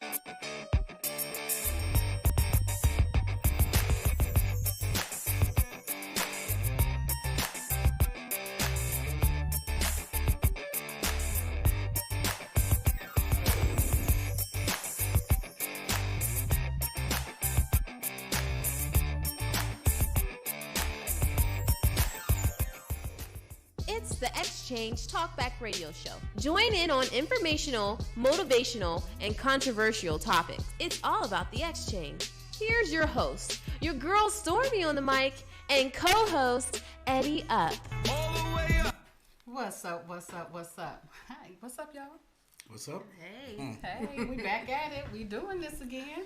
It's the Xchange Talk Radio Show. Join in on informational, motivational, and controversial topics. It's all about the exchange. Here's your host, your girl Stormy on the mic, and co-host Eddie Up. All the way up. What's up? Hi, what's up, y'all? What's up? Hey. Hey, we back at it. We doing this again.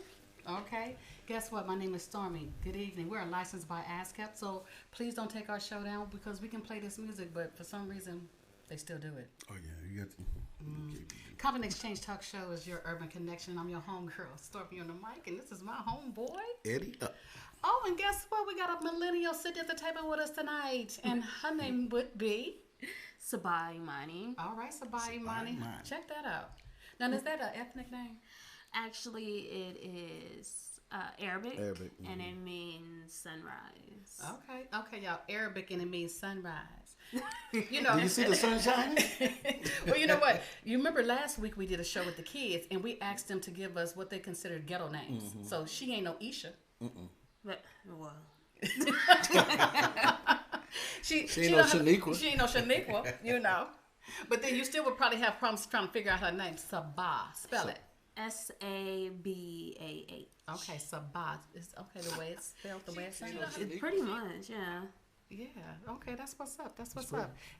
Okay. Guess what? My name is Stormy. Good evening. We're licensed by ASCAP, so please don't take our show down because we can play this music, but for some reason, they still do it. Oh, yeah. You got to. Company Xchange Talk Show is your urban connection. I'm your homegirl, Stormy on the mic, and this is my homeboy, Eddie Up. Oh, and guess what? We got a millennial sitting at the table with us tonight, and her name would be Sabai Mani. All right, Sabai Mani. Check that out. Now, is that an ethnic name? Actually, it is Arabic, mm-hmm. and it means sunrise. Okay, y'all. Arabic and it means sunrise. You know. Do you see the sun shining? Well, you know what? You remember last week we did a show with the kids, and we asked them to give us what they considered ghetto names. Mm-hmm. So she ain't no Isha. But, well. she ain't no Shaniqua. She ain't no Shaniqua, you know. But then you still would probably have problems trying to figure out her name. Sabah. Spell it. Sabah. Okay, Sabah. It's okay the way it's spelled, the way it sounds. It's pretty much, yeah. Yeah. Okay, that's what's up.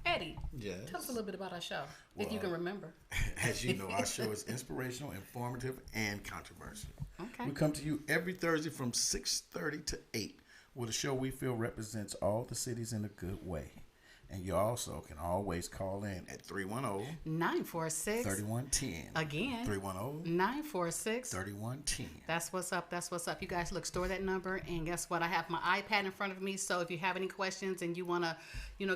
Eddie, yes. Tell us a little bit about our show, if you can remember. As you know, our show is inspirational, informative, and controversial. Okay. We come to you every Thursday from 6:30 to 8 with a show we feel represents all the cities in a good way. And you also can always call in at 310-946-3110. Again. 310-946-3110. That's what's up. You guys look, store that number. And guess what? I have my iPad in front of me. So if you have any questions and you want to,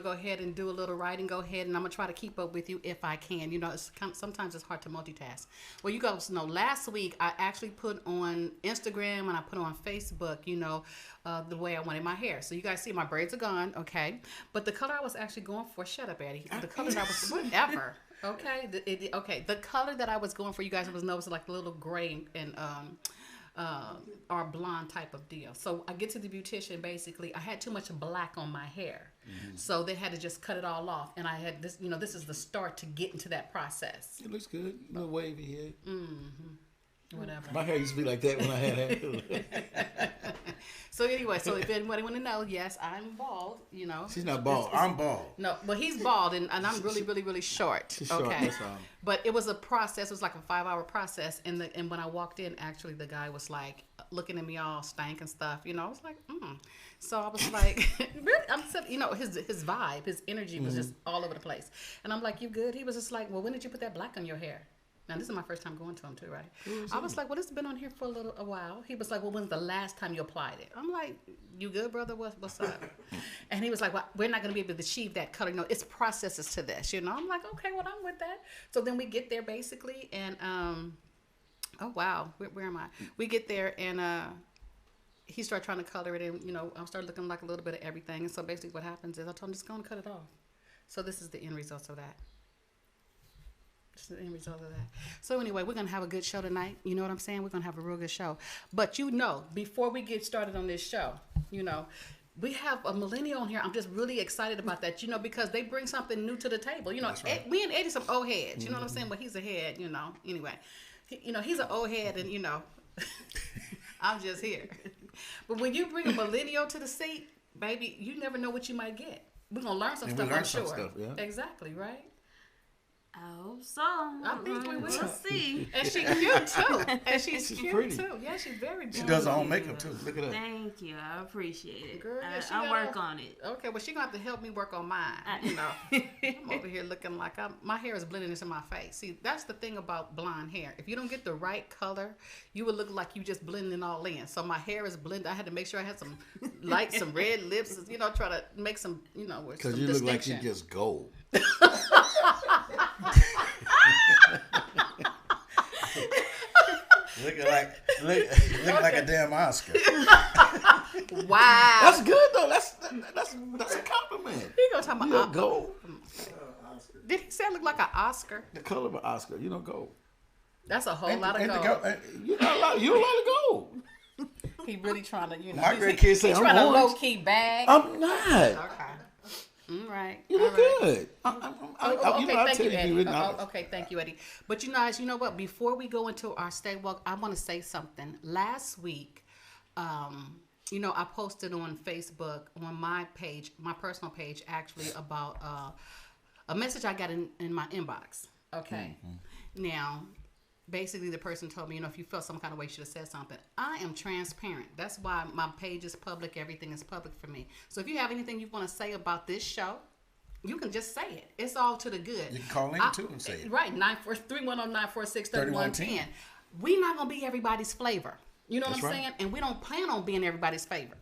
go ahead and do a little writing, go ahead. And I'm going to try to keep up with you if I can. Sometimes it's hard to multitask. Well, you guys know, last week I actually put on Instagram and I put on Facebook, the way I wanted my hair. So you guys see my braids are gone, okay? But the color I was actually going for, shut up, Eddie. The color that I was, whatever, okay? The color that I was going for, you guys was like a little gray and or blonde type of deal. So I get to the beautician, basically, I had too much black on my hair. Mm-hmm. So they had to just cut it all off. And I had this, this is the start to get into that process. It looks good. A little wavy here. Mm-hmm. Whatever. My hair used to be like that when I had hair. So anyway, if anybody want to know, yes, I'm bald. She's not bald. I'm bald. No, but he's bald, and I'm really, really, really short. She's short, okay. That's all. But it was a process. It was like a 5-hour process, and when I walked in, actually, the guy was like looking at me all stank and stuff. I was like, So I was like, his vibe, his energy was just all over the place, and I'm like, you good? He was just like, well, when did you put that black on your hair? Now, this is my first time going to him, too, right? I was like, well, it's been on here for a while. He was like, well, when's the last time you applied it? I'm like, you good, brother? What's up? And he was like, well, we're not going to be able to achieve that color. It's processes to this, I'm like, okay, well, I'm with that. So then we get there, basically, and, oh, wow, where am I? We get there, and he started trying to color it, and, I started looking like a little bit of everything. And so basically what happens is I told him, just go and cut it off. So this is the end results of that. The end result of that. So anyway, we're going to have a good show tonight. You know what I'm saying? We're going to have a real good show. But before we get started on this show, we have a millennial on here. I'm just really excited about that, because they bring something new to the table. That's right. Me and Eddie some old heads. You know what I'm saying? Well, he's a head, Anyway, he's an old head, and, I'm just here. But when you bring a millennial to the seat, baby, you never know what you might get. We're going to learn some stuff, I'm sure. Stuff, yeah. Exactly, right? I hope so. I think we will. We'll see. And she's cute too. And she's cute pretty. too. Yeah, she's very beautiful. She does her own makeup too. Look at her. Thank you. I appreciate it. Girl, I'll work on it. Okay, well, she's going to have to help me work on mine. I'm over here looking like my hair is blending into my face. See, that's the thing about blonde hair. If you don't get the right color, you would look like you just blending all in. So my hair is blended. I had to make sure I had some some red lips, try to make some, because you look like you just gold. looking like a damn Oscar. Wow. That's good though. That's a compliment. He gonna talk about You know, gold. Did he say I look like an Oscar? The color of an Oscar. You know, gold. That's a whole lot of gold. You a lot of gold. He really trying to, My grandkids say he's I'm trying to orange. low key bag. I'm not. Okay. All right. You look good. Okay, thank you, Eddie. But you guys, you know what? Before we go into our stay woke, I want to say something. Last week, I posted on Facebook on my page, my personal page, actually about a message I got in my inbox. Okay. Mm-hmm. Now, basically, the person told me, if you felt some kind of way, you should have said something. I am transparent. That's why my page is public. Everything is public for me. So if you have anything you want to say about this show, you can just say it. It's all to the good. You can call in too and say it. Right, 310-946-3110. We're not going to be everybody's flavor. You know what I'm saying? And we don't plan on being everybody's flavor.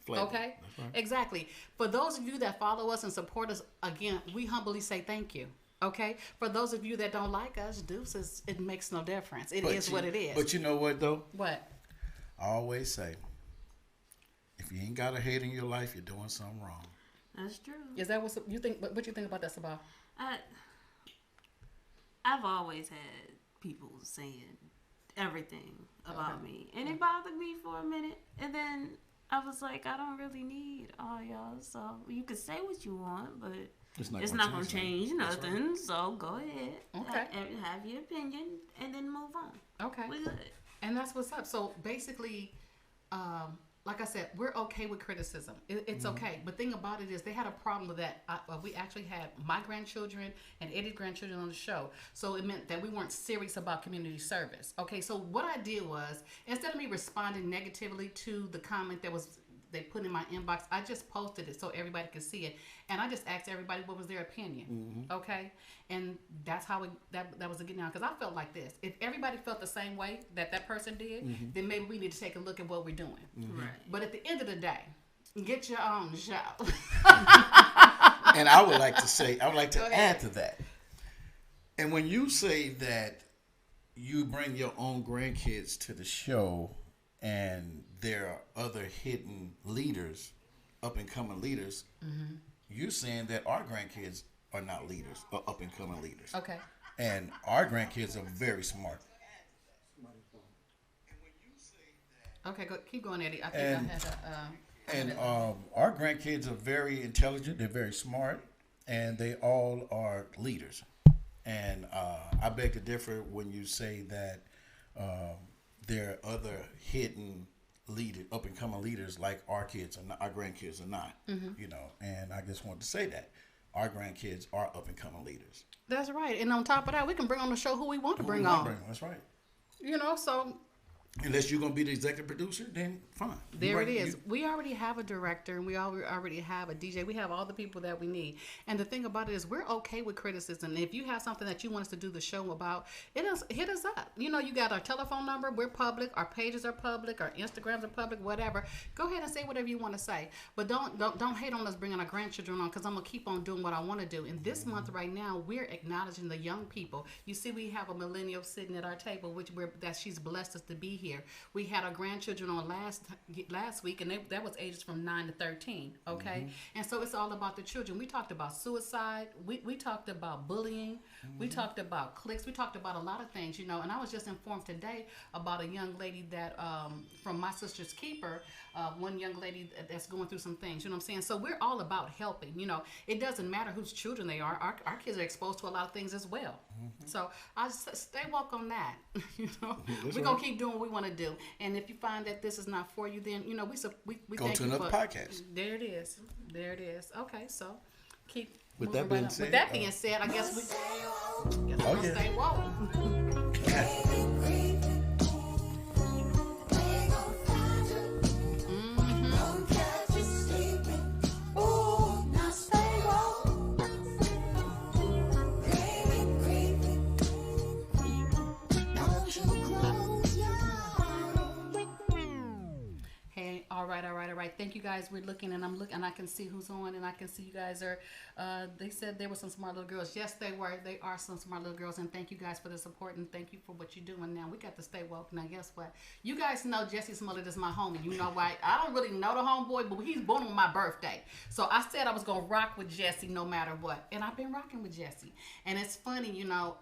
Okay? Right. Exactly. For those of you that follow us and support us, again, we humbly say thank you. Okay? For those of you that don't like us, deuces, it makes no difference. It is what it is. But you know what, though? What? I always say, if you ain't got a hate in your life, you're doing something wrong. That's true. Is that what you think? What you think about that, Sabah? I've always had people saying everything about me, and it bothered me for a minute, and then I was like, I don't really need all y'all, so you can say what you want, but it's not going to change nothing. Right. So go ahead. Okay. Have your opinion and then move on. Okay. We good. And that's what's up. So basically, like I said, we're okay with criticism. It's okay. But thing about it is they had a problem with that. We actually had my grandchildren and Eddie's grandchildren on the show. So it meant that we weren't serious about community service. Okay. So what I did was, instead of me responding negatively to the comment that they put in my inbox, I just posted it so everybody could see it, and I just asked everybody what was their opinion. Okay, and that's how that was a good now, because I felt like this: if everybody felt the same way that person did, then maybe we need to take a look at what we're doing. Right. But at the end of the day, get your own show. And I would like to add to that. And when you say that you bring your own grandkids to the show, and there are other hidden leaders, up and coming leaders, you're saying that our grandkids are not leaders or up and coming leaders. Okay. And our grandkids are very smart. Okay, keep going, Eddie. I think I had our grandkids are very intelligent. They're very smart, and they all are leaders. And I beg to differ when you say that there are other hidden up and coming leaders like our kids are not, our grandkids are not. And I just want to say that our grandkids are up and coming leaders. That's right. And on top of that, we can bring on the show who we want to bring on. That's right. So unless you're going to be the executive producer, then fine. There it is. We already have a director, and we already have a DJ. We have all the people that we need. And the thing about it is we're okay with criticism. If you have something that you want us to do the show about, hit us up. You got our telephone number. We're public. Our pages are public. Our Instagrams are public, whatever. Go ahead and say whatever you want to say. But don't hate on us bringing our grandchildren on, because I'm going to keep on doing what I want to do. And this month right now, we're acknowledging the young people. You see, we have a millennial sitting at our table, that she's blessed us to be here. We had our grandchildren on last week, and that was ages from 9 to 13. Okay, and so it's all about the children. We talked about suicide. We talked about bullying. We talked about cliques. We talked about a lot of things, And I was just informed today about a young lady that from My Sister's Keeper, one young lady that's going through some things. You know what I'm saying? So we're all about helping. It doesn't matter whose children they are. Our kids are exposed to a lot of things as well. So I just stay woke on that. We're gonna keep doing what we want to do. And if you find that this is not for you, then we go to another podcast. There it is. Okay, so keep. With that being said, I guess we're gonna stay woke. All right. like, thank you guys. We're looking, and I'm looking, and I can see who's on, and I can see you guys are. They said there were some smart little girls. Yes, they were. They are some smart little girls, and thank you guys for the support, and thank you for what you're doing. Now we got to stay woke. Now, guess what? You guys know Jesse Smollett is my homie. You know why? I don't really know the homeboy, but he's born on my birthday, so I said I was gonna rock with Jesse no matter what, and I've been rocking with Jesse. And it's funny, you know.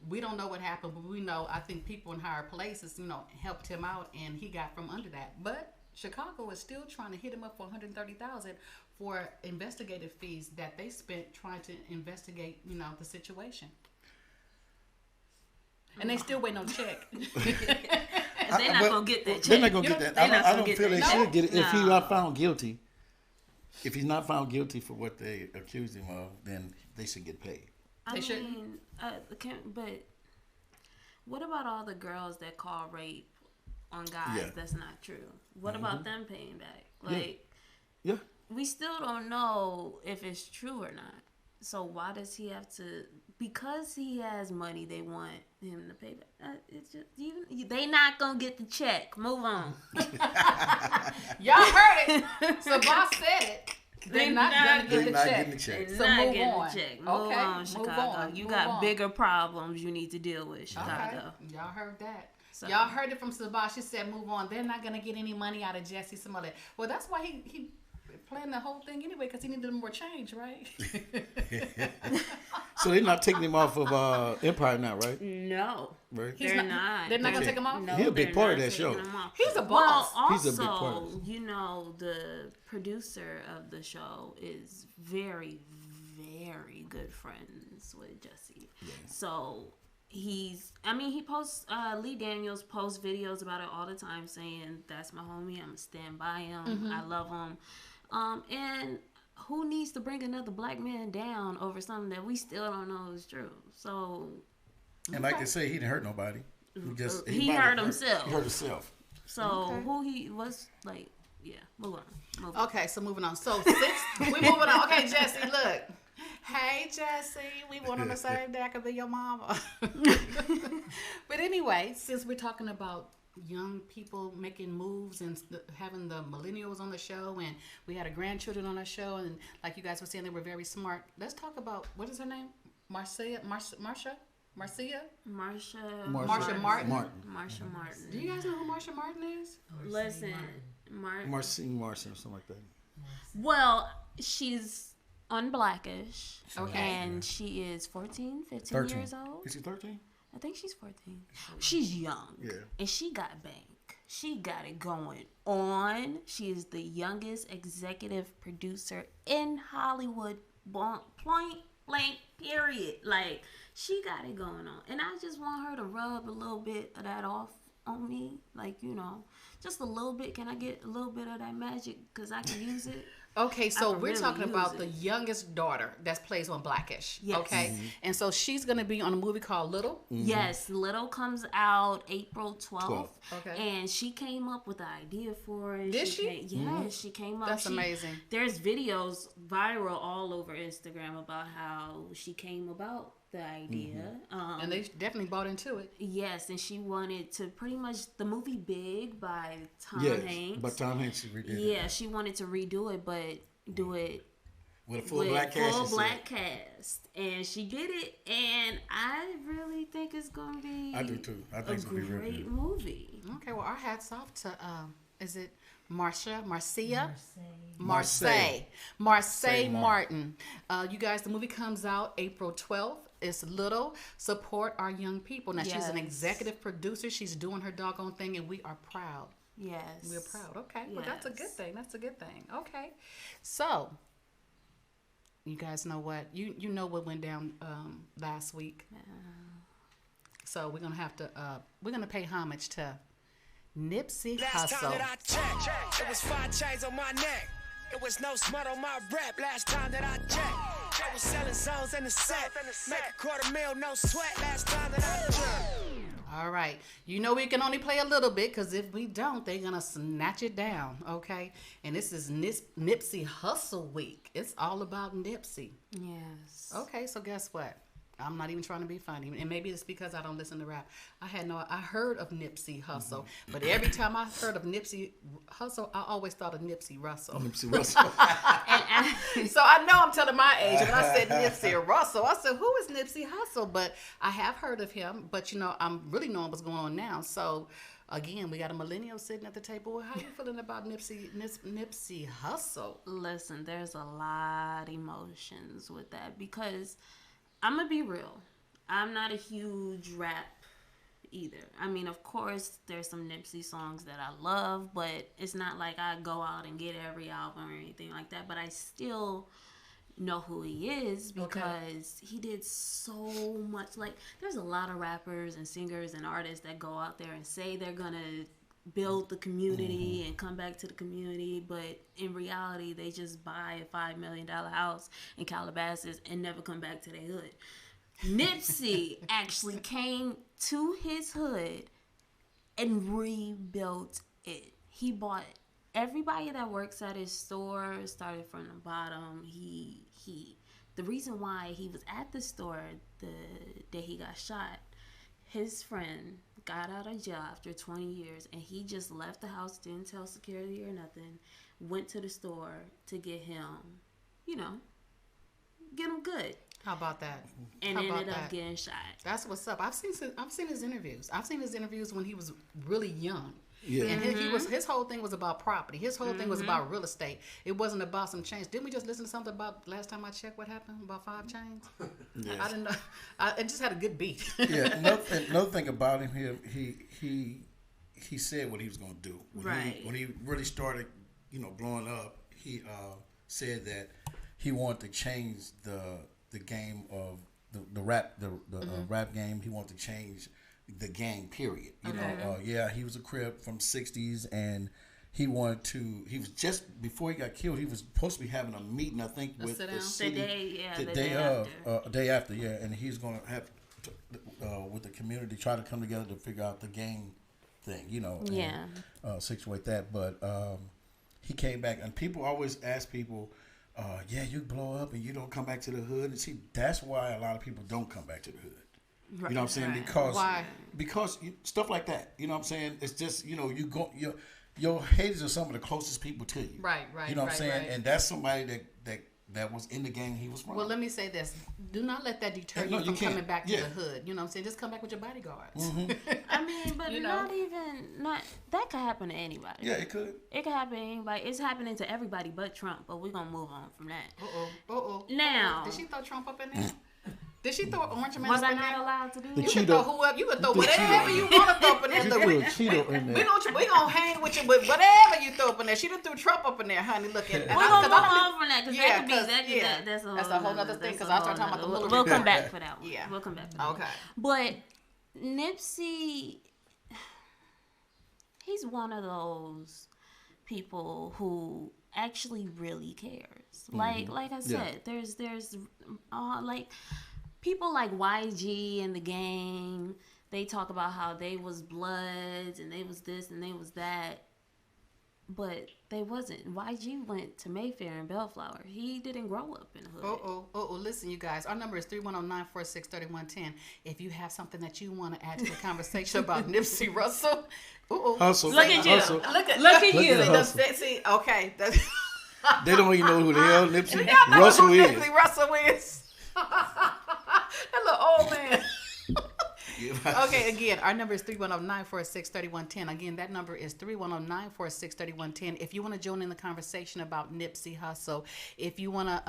We don't know what happened, but we know, I think people in higher places, you know, helped him out, and he got from under that. But Chicago is still trying to hit him up for $130,000 for investigative fees that they spent trying to investigate, you know, the situation. And they still waiting on a check. They're not going to get that check. They're not going to get that. I don't feel they should get it. No. If he's not found guilty, if he's not found guilty for what they accused him of, then they should get paid. I mean, but what about all the girls that call rape on guys that's not true? What about them paying back? Like, yeah, we still don't know if it's true or not. So why does he have to? Because he has money, they want him to pay back. It's just they not gonna get the check. Move on. Y'all heard it. Sabah said it. They're not getting the check. So move on. Move on, Chicago. You got bigger problems you need to deal with, Chicago. Okay. Y'all heard that. So. Y'all heard it from Sabah. She said, move on. They're not going to get any money out of Jesse Smollett. Well, that's why he planned the whole thing anyway, because he needed more change, right? So they're not taking him off of Empire now, right? No. Right? They're not. They're not going to take him off? No, he's a big part of that show. He's a boss. Well, also, he's a big part of it. You know, the producer of the show is very, very good friends with Jesse. Yeah. So he posts, Lee Daniels posts videos about it all the time saying, that's my homie, I'm going to stand by him, I love him. And who needs to bring another black man down over something that we still don't know is true? So, and like they say, he didn't hurt nobody. He hurt himself. He hurt himself. So who he was like? Yeah, move on. Okay, so moving on. So we moving on. Okay, Jesse, look. Hey, Jesse, we born on the same day. I could be your mama. But anyway, since we're talking about young people making moves and having the millennials on the show, and we had a grandchildren on our show, and like you guys were saying, they were very smart. Let's talk about, what is her name? Marsha Martin. Do you guys know who Marsha Martin is? Listen, Marcine Martin or something like that. Well, she's on Blackish. Okay. And she is 15 years old. Is she 13? I think she's 14. She's young. Yeah. And she got bank. She got it going on. She is the youngest executive producer in Hollywood. Point blank, period. Like, she got it going on. And I just want her to rub a little bit of that off on me. Like, you know, just a little bit. Can I get a little bit of that magic? Because I can use it. Okay, so we're talking about the youngest daughter that plays on Blackish. Yes. Okay, and so she's going to be on a movie called Little. Mm-hmm. Yes, Little comes out April 12th. Okay. And she came up with the idea for it. Did she? Yes, she came up. That's amazing. There's videos viral all over Instagram about how she came about the idea. And they definitely bought into it. Yes, and she wanted to pretty much the movie Big by Tom Hanks. But Tom Hanks redid it. Yeah, she wanted to redo it, but do it with a full black cast. Full black cast, and she did it, and I really think it's gonna be. I do too. I think it's gonna be a great movie. Okay, well, our hats off to is it Marcia Martin. You guys, the movie comes out April 12th. It's Little. Support our young people. Now, she's an executive producer. She's doing her doggone thing, and we are proud. Yes. We're proud. Okay. Yes. Well, that's a good thing. That's a good thing. Okay. So, you guys know what? You know what went down last week. So, we're going to have to, we're going to pay homage to Nipsey Hussle. Last time that I checked, it was 5 chains on my neck. It was no smut on my rap. Last time that I checked, I was selling zones in the set. Make $250,000, no sweat. Last time that I checked. All right. You know we can only play a little bit, because if we don't, they're going to snatch it down, okay? And this is Nipsey Hussle week. It's all about Nipsey. Yes. Okay, so guess what? I'm not even trying to be funny, and maybe it's because I don't listen to rap. I heard of Nipsey Hussle, but every time I heard of Nipsey Hussle, I always thought of Nipsey Russell. Nipsey Russell. So I know I'm telling my age. When I said Nipsey Russell, I said, who is Nipsey Hussle? But I have heard of him, but I'm really knowing what's going on now. So again, we got a millennial sitting at the table. How you feeling about Nipsey Hussle? Listen, there's a lot of emotions with that because I'm going to be real. I'm not a huge rap either. I mean, of course, there's some Nipsey songs that I love, but it's not like I go out and get every album or anything like that. But I still know who he is because he did so much. Like, there's a lot of rappers and singers and artists that go out there and say they're gonna build the community and come back to the community, but in reality they just buy a $5 million house in Calabasas and never come back to their hood. Nipsey actually came to his hood and rebuilt it. He bought everybody that works at his store, started from the bottom. The reason why he was at the store the day he got shot, his friend got out of jail after 20 years, and he just left the house, didn't tell security or nothing, went to the store to get him, get him good. How about that? And ended up getting shot. That's what's up. I've seen his interviews. I've seen his interviews when he was really young. Yeah. And his whole thing was about property. His whole thing was about real estate. It wasn't about some chains. Didn't we just listen to something about last time I checked what happened about 5 chains? Yes. I didn't know. It just had a good beat. Yeah. Another thing about him, he said what he was going to do. When he really started, blowing up, he said that he wanted to change the game of the rap rap game. He wanted to change the gang, period. He was a Crip from 60s, and he wanted to. He was just before he got killed. He was supposed to be having a meeting, I think, with the city. The day after, and he's going to have with the community try to come together to figure out the gang thing, and situate that. But he came back, and people always ask people, you blow up and you don't come back to the hood. And see, that's why a lot of people don't come back to the hood. Right, you know what I'm saying? Why? Because stuff like that. You know what I'm saying? It's just, your haters are some of the closest people to you. Right. You know what I'm saying? Right. And that's somebody that was in the gang he was from. Well, let me say this. Do not let that deter you from coming back to the hood. You know what I'm saying? Just come back with your bodyguards. Mm-hmm. I mean, but that could happen to anybody. Yeah, it could. It could happen to anybody. It's happening to everybody but Trump, but we're going to move on from that. Uh-oh. Now. Did she throw Trump up in there? Did she throw Orange Man? Was I not allowed to do that? You can throw whoever. You can throw whatever you want to throw up in there. You threw a Cheeto in there. We gonna hang with you with whatever you throw up in there. She done threw Trump up in there, honey. Look at. We're gonna move on from that because that's a whole other thing. Because I start talking about the little. We'll come back for that one. Yeah, we'll come back for that. Okay. But Nipsey, he's one of those people who actually really cares. Like I said, there's like. People like YG and the gang, they talk about how they was Bloods and they was this and they was that. But they wasn't. YG went to Mayfair and Bellflower. He didn't grow up in the hood. Listen, you guys. Our number is 310-946-3110. If you have something that you want to add to the conversation about Nipsey Russell. Hustle. Look at you. Hustle. Look at you. See, okay. They don't even know who the hell Nipsey Russell is. Nipsey Russell is. That little old man. Okay, again, our number is 310-946-3110. Again, that number is 310-946-3110. If you want to join in the conversation about Nipsey Hussle, if you want to,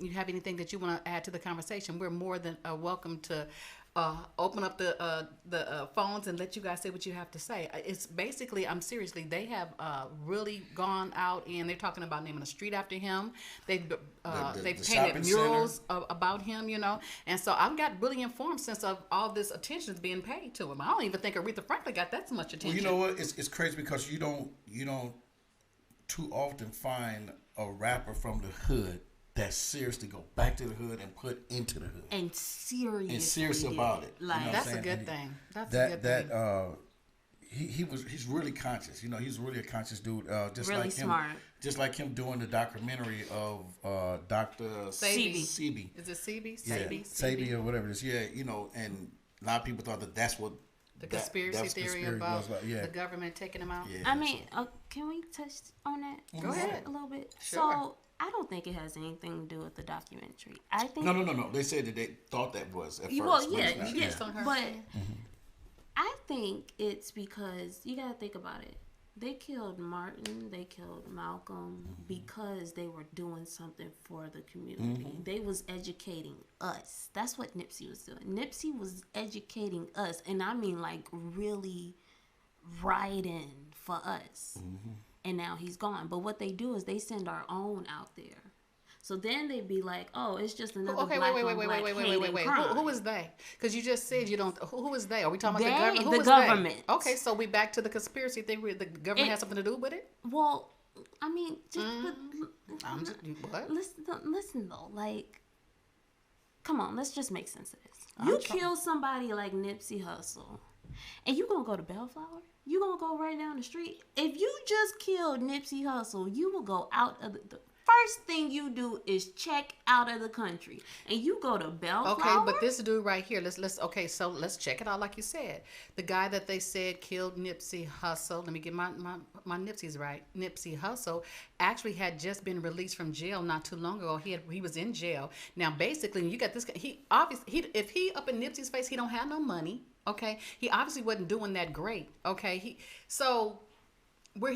you have anything that you want to add to the conversation, we're more than welcome to open up the phones and let you guys say what you have to say. It's basically, seriously, they have really gone out and they're talking about naming a street after him. They've painted murals about him, and so I've got really informed since of all this attention is being paid to him. I don't even think Aretha Franklin got that much attention. Well, you know what? It's crazy because you don't too often find a rapper from the hood that seriously go back to the hood and put into the hood and serious about it. Like that's a good thing. That's a good thing. he's really conscious. You know, he's really a conscious dude. Just Really like him, smart. just like him doing the documentary of Dr. Sebi. Is it Sebi? Yeah, Sebi or whatever it is. Yeah, you know, and a lot of people thought that's what the conspiracy theory about the government taking them out. Yeah, I mean, can we touch on that? Go ahead A little bit. Sure. So I don't think it has anything to do with the documentary. I think no. They said that they thought that was at first. Well, but yeah, it's not. yeah. on her. But I think it's because you got to think about it. They killed Martin, they killed Malcolm because they were doing something for the community. They was educating us. That's what Nipsey was doing. Nipsey was educating us, and I mean like really writing for us. And now he's gone. But what they do is they send our own out there. So then they'd be like, "Oh, it's just another okay, black wait. crime." Who is they? Because you just said you don't. Who is they? Are we talking about They, the government? Who the is government. They? Okay, so we back to the conspiracy thing. Where the government has something to do with it. Well, I mean, just I'm just what? listen though, like, come on, let's just make sense of this. You kill somebody like Nipsey Hussle, and you gonna go to Bellflower? You gonna go right down the street? If you just killed Nipsey Hussle, you will go out of the first thing you do is check out of the country, and you go to Bellflower. Okay, but this dude right here, let's check it out like you said. The guy that they said killed Nipsey Hussle. Let me get my Nipsey's right. Nipsey Hussle actually had just been released from jail not too long ago. He was in jail. Now basically, you got this. If he up in Nipsey's face, he don't have no money. Okay, he obviously wasn't doing that great. Okay, where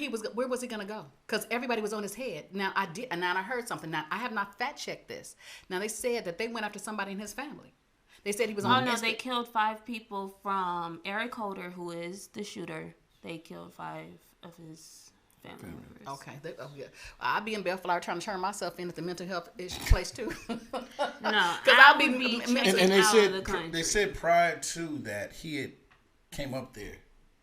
was he gonna go? Because everybody was on his head. Now I heard something. Now I have not fact checked this. Now they said that they went after somebody in his family. They said he was on. Oh no, they killed 5 people from Eric Holder, who is the shooter. They killed 5 of his family members. Okay, I'll be in Bellflower trying to turn myself in at the mental health issue place too. No, because I'll be and they said prior to that he had came up there.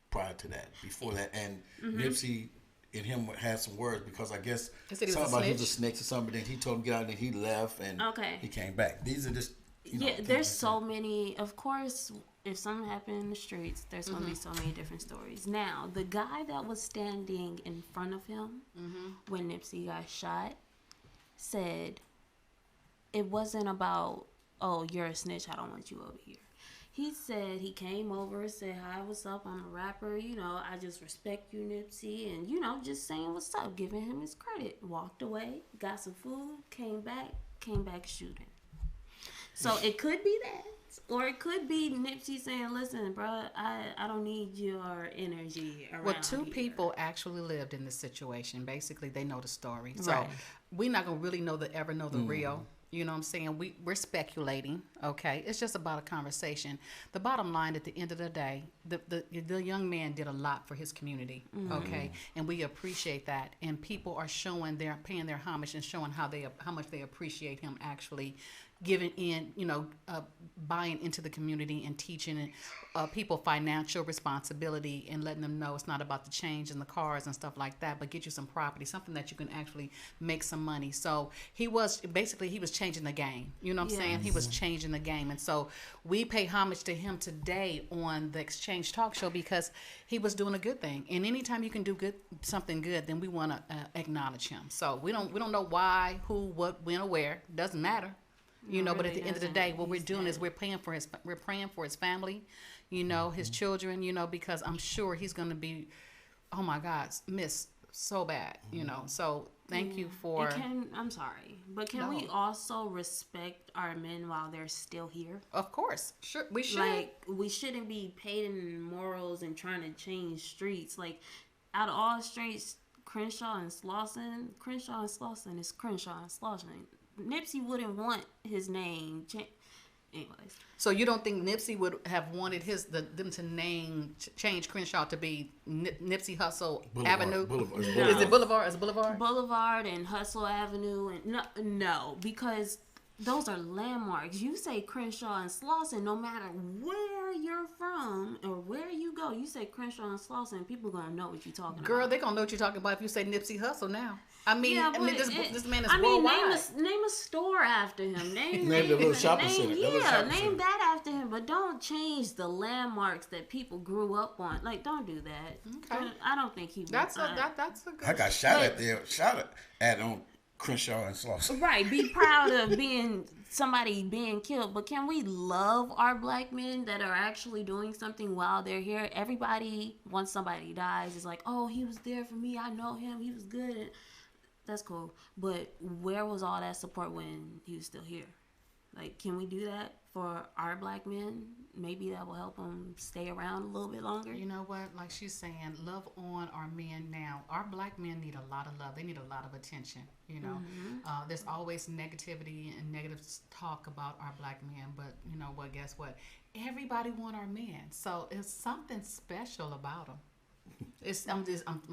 Prior to that, before that, and Nipsey and him had some words because I guess something about he was a snitch or something. Then he told him to get out, and then he left, and he came back. These are just there's so many. Of course, if something happened in the streets, there's gonna be so many different stories. Now, the guy that was standing in front of him when Nipsey got shot said it wasn't about, "Oh, you're a snitch. I don't want you over here." He said he came over, said, "Hi, what's up? I'm a rapper. You know, I just respect you, Nipsey." And, you know, just saying what's up, giving him his credit. Walked away, got some food, came back shooting. So it could be that. Or it could be Nipsey saying, "Listen, bro, I don't need your energy around Well, two here." people actually lived in this situation. Basically, they know the story. So we're not going to really ever know the real. You know what I'm saying? We're speculating, okay? It's just about a conversation. The bottom line, at the end of the day, the young man did a lot for his community, okay? And we appreciate that. And people are paying their homage and showing how much they appreciate him actually giving in, buying into the community and teaching people financial responsibility and letting them know it's not about the change in the cars and stuff like that, but get you some property, something that you can actually make some money. So he was changing the game. You know what I'm saying? He was changing the game. And so we pay homage to him today on the Xchange Talk Show because he was doing a good thing. And anytime you can do something good, then we want to acknowledge him. So we don't know why, who, what, when, or where. Doesn't matter. But at the end of the day, what we're doing is we're praying for his family, his children, because I'm sure he's going to be, oh my God, missed so bad, So thank you for. I'm sorry, but can we also respect our men while they're still here? Of course, sure, we should. Like, we shouldn't be painting morals and trying to change streets. Like, out of all streets, Crenshaw and Slauson is Crenshaw and Slauson. Nipsey wouldn't want his name changed. Anyways. So you don't think Nipsey would have wanted them to change Crenshaw to be Nipsey Hussle Avenue? Boulevard. No. Is it Boulevard? Is it Boulevard? Boulevard and Hustle Avenue and no, because those are landmarks. You say Crenshaw and Slauson, no matter where you're from or where you go, you say Crenshaw and Slauson, people gonna know what you're talking about. Girl, they gonna know what you're talking about if you say Nipsey Hussle now. I mean, this man is worldwide. worldwide. Name a store after him. Name the little shopping center. Name that after him. but don't change the landmarks that people grew up on. Like, don't do that. Okay. I don't think he. That's a good. I got shot at on Crenshaw and Slauson. Right. Be proud of somebody being killed, but can we love our black men that are actually doing something while they're here? Everybody, once somebody dies, is like, oh, he was there for me. I know him. He was good. That's cool. But where was all that support when he was still here? Like, can we do that for our black men? Maybe that will help them stay around a little bit longer. You know what? Like she's saying, love on our men now. Our black men need a lot of love. They need a lot of attention. You know, there's always negativity and negative talk about our black men. But you know what? Guess what? Everybody want our men. So it's something special about them.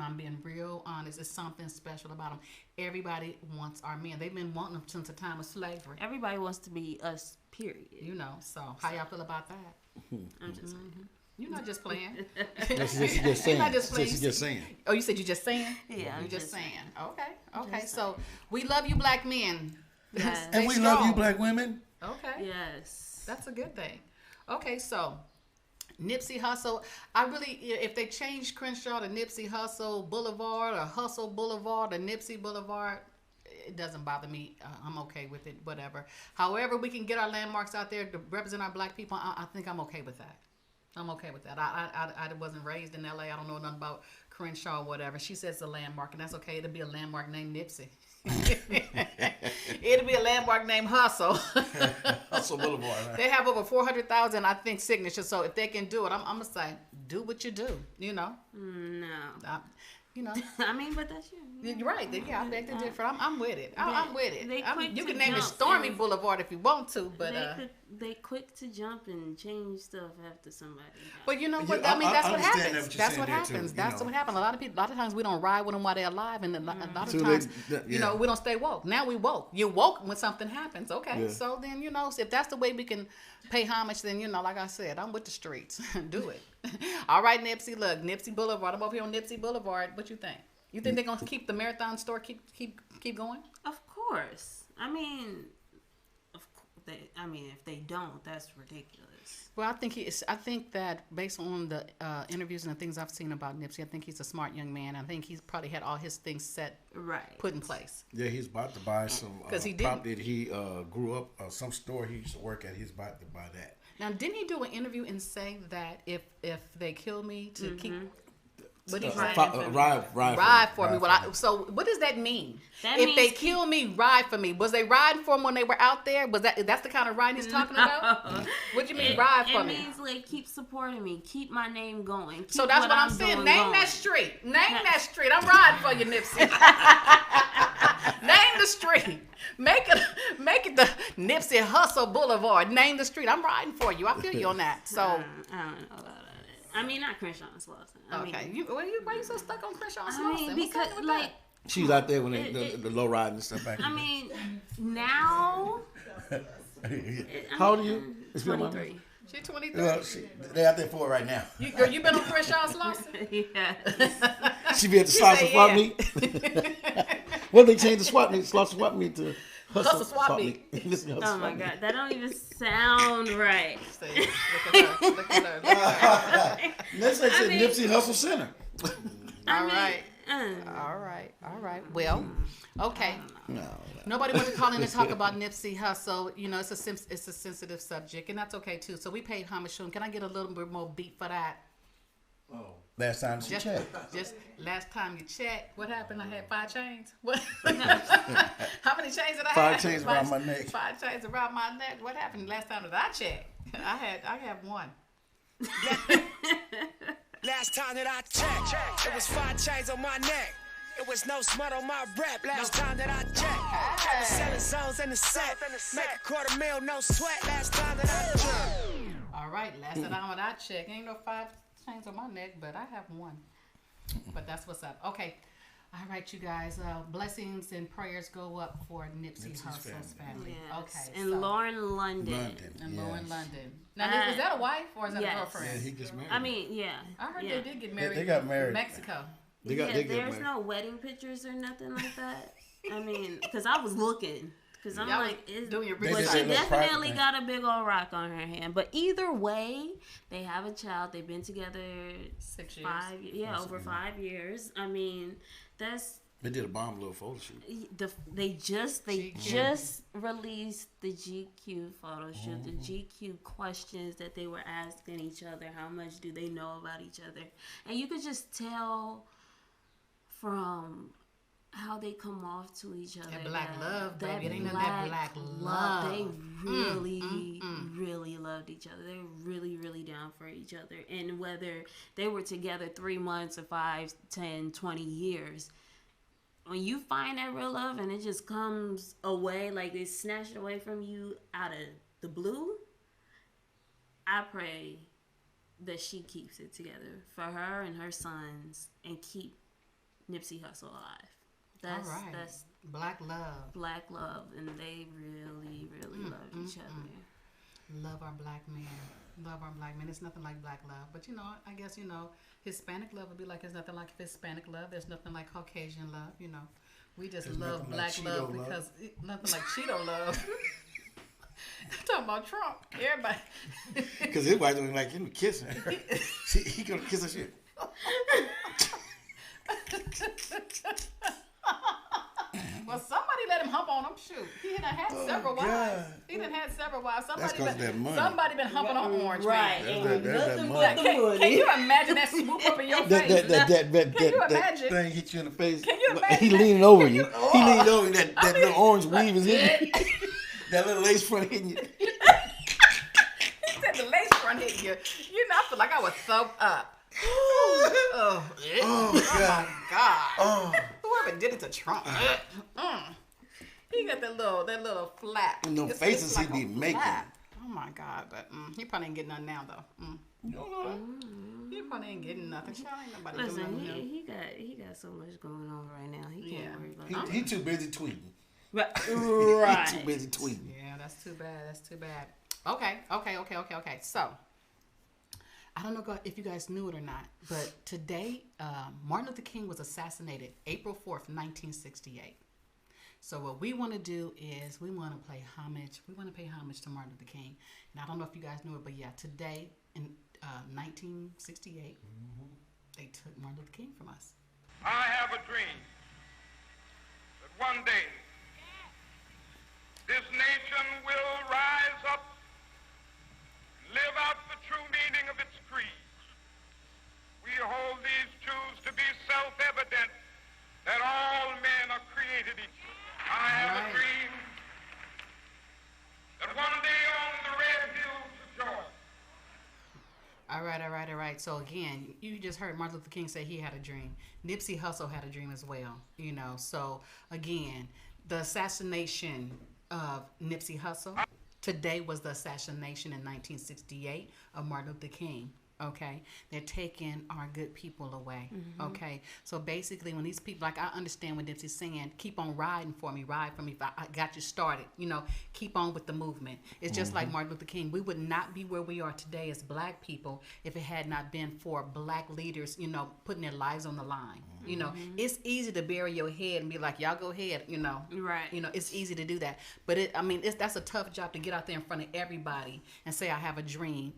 I'm being real honest. It's something special about them. Everybody wants our men. They've been wanting them since the time of slavery. Everybody wants to be us, period. You know, so how y'all feel about that? I'm just saying. You're not just playing. Just saying. You're not just playing. Just saying. Oh, you said you're just saying? Yeah, You're just saying. Okay. So we love you, black men. Yes. And we love you, black women. Okay. Yes. That's a good thing. Okay, so Nipsey Hussle. I really, if they change Crenshaw to Nipsey Hussle Boulevard or Hustle Boulevard or Nipsey Boulevard, it doesn't bother me. I'm okay with it, whatever. However, we can get our landmarks out there to represent our black people. I think I'm okay with that. I'm okay with that. I wasn't raised in L.A. I don't know nothing about Crenshaw or whatever. She says it's a landmark, and that's okay. It'll be a landmark named Nipsey. It'll be a landmark named Hustle. Hustle Boulevard. Right? They have over 400,000, I think, signatures. So if they can do it, I'm gonna say, do what you do. You know. No. You know. I mean, but that's you. You're right. Yeah, I beg to differ. I'm with it. I'm with it. You can name it jump Stormy Boulevard if you want to, but they quick to jump and change stuff after somebody dies. But you know what? I mean, that's what happens. That's what happens. Too, that's what happens. A lot of times we don't ride with them while they're alive, and a lot of So times, you know, we don't stay woke. Now we woke. You woke when something happens. Okay, so then you know, if that's the way we can pay homage, then you know, like I said, I'm with the streets. Do it. All right, Nipsey. Look, Nipsey Boulevard. I'm over here on Nipsey Boulevard. What you think? You think they're gonna keep the marathon store keep going? Of course. I mean, if they don't, that's ridiculous. Well, I think that based on the interviews and the things I've seen about Nipsey, I think he's a smart young man. I think he's probably had all his things put in place. Yeah, he's about to buy some property that he grew up, some store he used to work at. He's about to buy that. Now, didn't he do an interview and say that if they kill me to keep... What do you say? Ride for me. So what does that mean? That if means they kill me, ride for me. Was they riding for him when they were out there? That's the kind of riding he's talking about? What do you mean ride for me? It means like keep supporting me, keep my name going. Keep so that's what I'm saying. Name that street. Name that street. I'm riding for you, Nipsey. Name the street. Make it the Nipsey Hussle Boulevard. Name the street. I'm riding for you. I feel you on that. So I don't know about that. I mean, not Crenshaw and Slauson. Okay. Why are you so stuck on Crenshaw and Slauson? I mean, because like she's out there when the low riding and stuff back. I mean, now. How old are you? 23. She's 23. Well, they out there for it right now. Girl, you been on Crenshaw and Slauson? Yeah. She be at the Slauson swap meet. Well, they changed the swap meet. Slauson swap meet to Hustle swap meet. Oh my God, that don't even sound right. See, look at her. Let's say Nipsey Hussle Center. All right. Well, okay. No. Nobody wants to call in and talk about Nipsey Hussle. You know, it's a sensitive subject, and that's okay too. So we paid homage to him. Can I get a little bit more beat for that? Oh. Last time she checked. Just last time you checked. What happened? I had 5 chains. What? How many chains did I have? 5 chains around my neck. 5 chains around my neck. What happened last time that I checked? I have 1. Last time that I checked, it was 5 chains on my neck. It was no smut on my rep. Last time that I checked, I was selling zones in the set. Make a $250,000, no sweat. Last time that I checked. All right, last time that I checked, ain't no 5 chains on my neck, but I have 1. But that's what's up. Okay. All right, you guys. Blessings and prayers go up for Nipsey Hussle's family. Yes. Okay. And Lauren London. And Lauren London. Now, is that a wife or is that a girlfriend? Yeah, he just married. I mean, yeah. I heard they did get married. They got married In Mexico. They there's no wedding pictures or nothing like that. I mean, because I was looking, Because I'm Y'all like, doing your but research. she They did a definitely private got a big old rock on her hand. But either way, they have a child. They've been together 6 years. over 5 years. I mean, that's. They did a bomb little photo shoot. They just GQ. released the GQ photo shoot, the GQ questions that they were asking each other. How much do they know about each other? And you could just tell from how they come off to each other. That black love, that baby. It ain't that black love. They really loved each other. They were really, really down for each other. And whether they were together 3 months or 5, 10, 20 years, when you find that real love and it just comes away, like they snatched away from you out of the blue, I pray that she keeps it together for her and her sons and keep Nipsey Hussle alive. That's All right. that's Black love. black love, and they really, really loved each other. Love our black man. Love our black man. It's nothing like black love. But, I guess, Hispanic love would be like there's nothing like Hispanic love. There's nothing like Caucasian love, We just There's love nothing black like love Cheeto because nothing like Cheeto love. I'm talking about Trump. Everybody. Because his wife don't like him kissing her. He gonna kiss her shit. Well, somebody let him hump on him. Shoot, he done had several wives. God. He done had several wives. That's 'cause of that money. Somebody been humping on Orange Man. That's that Nothing money. but the Can you money. imagine that swoop up in your face? That Can you imagine? thing hit you in the face. Can you imagine He that? leaning over Can you. you- He leaned over you. That little orange weave is hitting you. That little lace front hitting you. He said the lace front hit you. I feel like I was thumb up. Oh, God. God. Oh. Whoever did it to Trump. He got that little flap. And them It's faces like he be a making. flap. Oh my God, but he probably ain't getting nothing now though. You don't know that? He probably ain't getting nothing. Child, ain't nobody doing Listen, nothing. he got so much going on right now. He can't worry about it. He too busy tweeting. Right. He too busy tweeting. Yeah, that's too bad. Okay. So, I don't know if you guys knew it or not, but today, Martin Luther King was assassinated April 4th, 1968. So what we want to do is we want to pay homage. We want to pay homage to Martin Luther King. And I don't know if you guys knew it, but yeah, today in 1968, they took Martin Luther King from us. I have a dream that one day this nation will rise up, live out the true meaning of its creed. We hold these truths to be self-evident that all men are created equal. I have a dream that one day on the red hills of Georgia. All right. So again, you just heard Martin Luther King say he had a dream. Nipsey Hussle had a dream as well, So again, the assassination of Nipsey Hussle today was the assassination in 1968 of Martin Luther King. Okay, they're taking our good people away. Okay, so basically, when these people, like I understand what Nipsey's saying, keep on riding for me, ride for me. If I got you started, keep on with the movement. It's just like Martin Luther King. We would not be where we are today as black people if it had not been for black leaders, putting their lives on the line. It's easy to bury your head and be like, y'all go ahead, Right. It's easy to do that. But that's a tough job to get out there in front of everybody and say, I have a dream,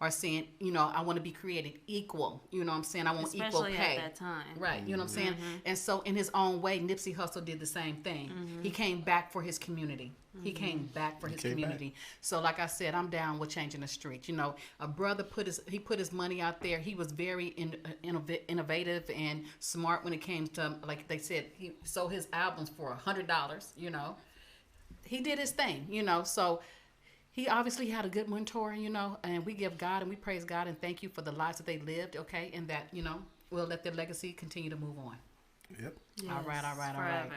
or saying, I want to be created equal. You know what I'm saying? I want Especially equal pay. at that time. Right. You know what I'm saying? And so in his own way, Nipsey Hussle did the same thing. He came back for his community. He came back for his community. So like I said, I'm down with changing the street. A brother put his money out there. He was very innovative and smart when it came to, like they said, he sold his albums for $100, He did his thing, so he obviously had a good mentor, and we give God and we praise God and thank you for the lives that they lived, okay, and that, we'll let their legacy continue to move on. Yep. Yes, All right. forever.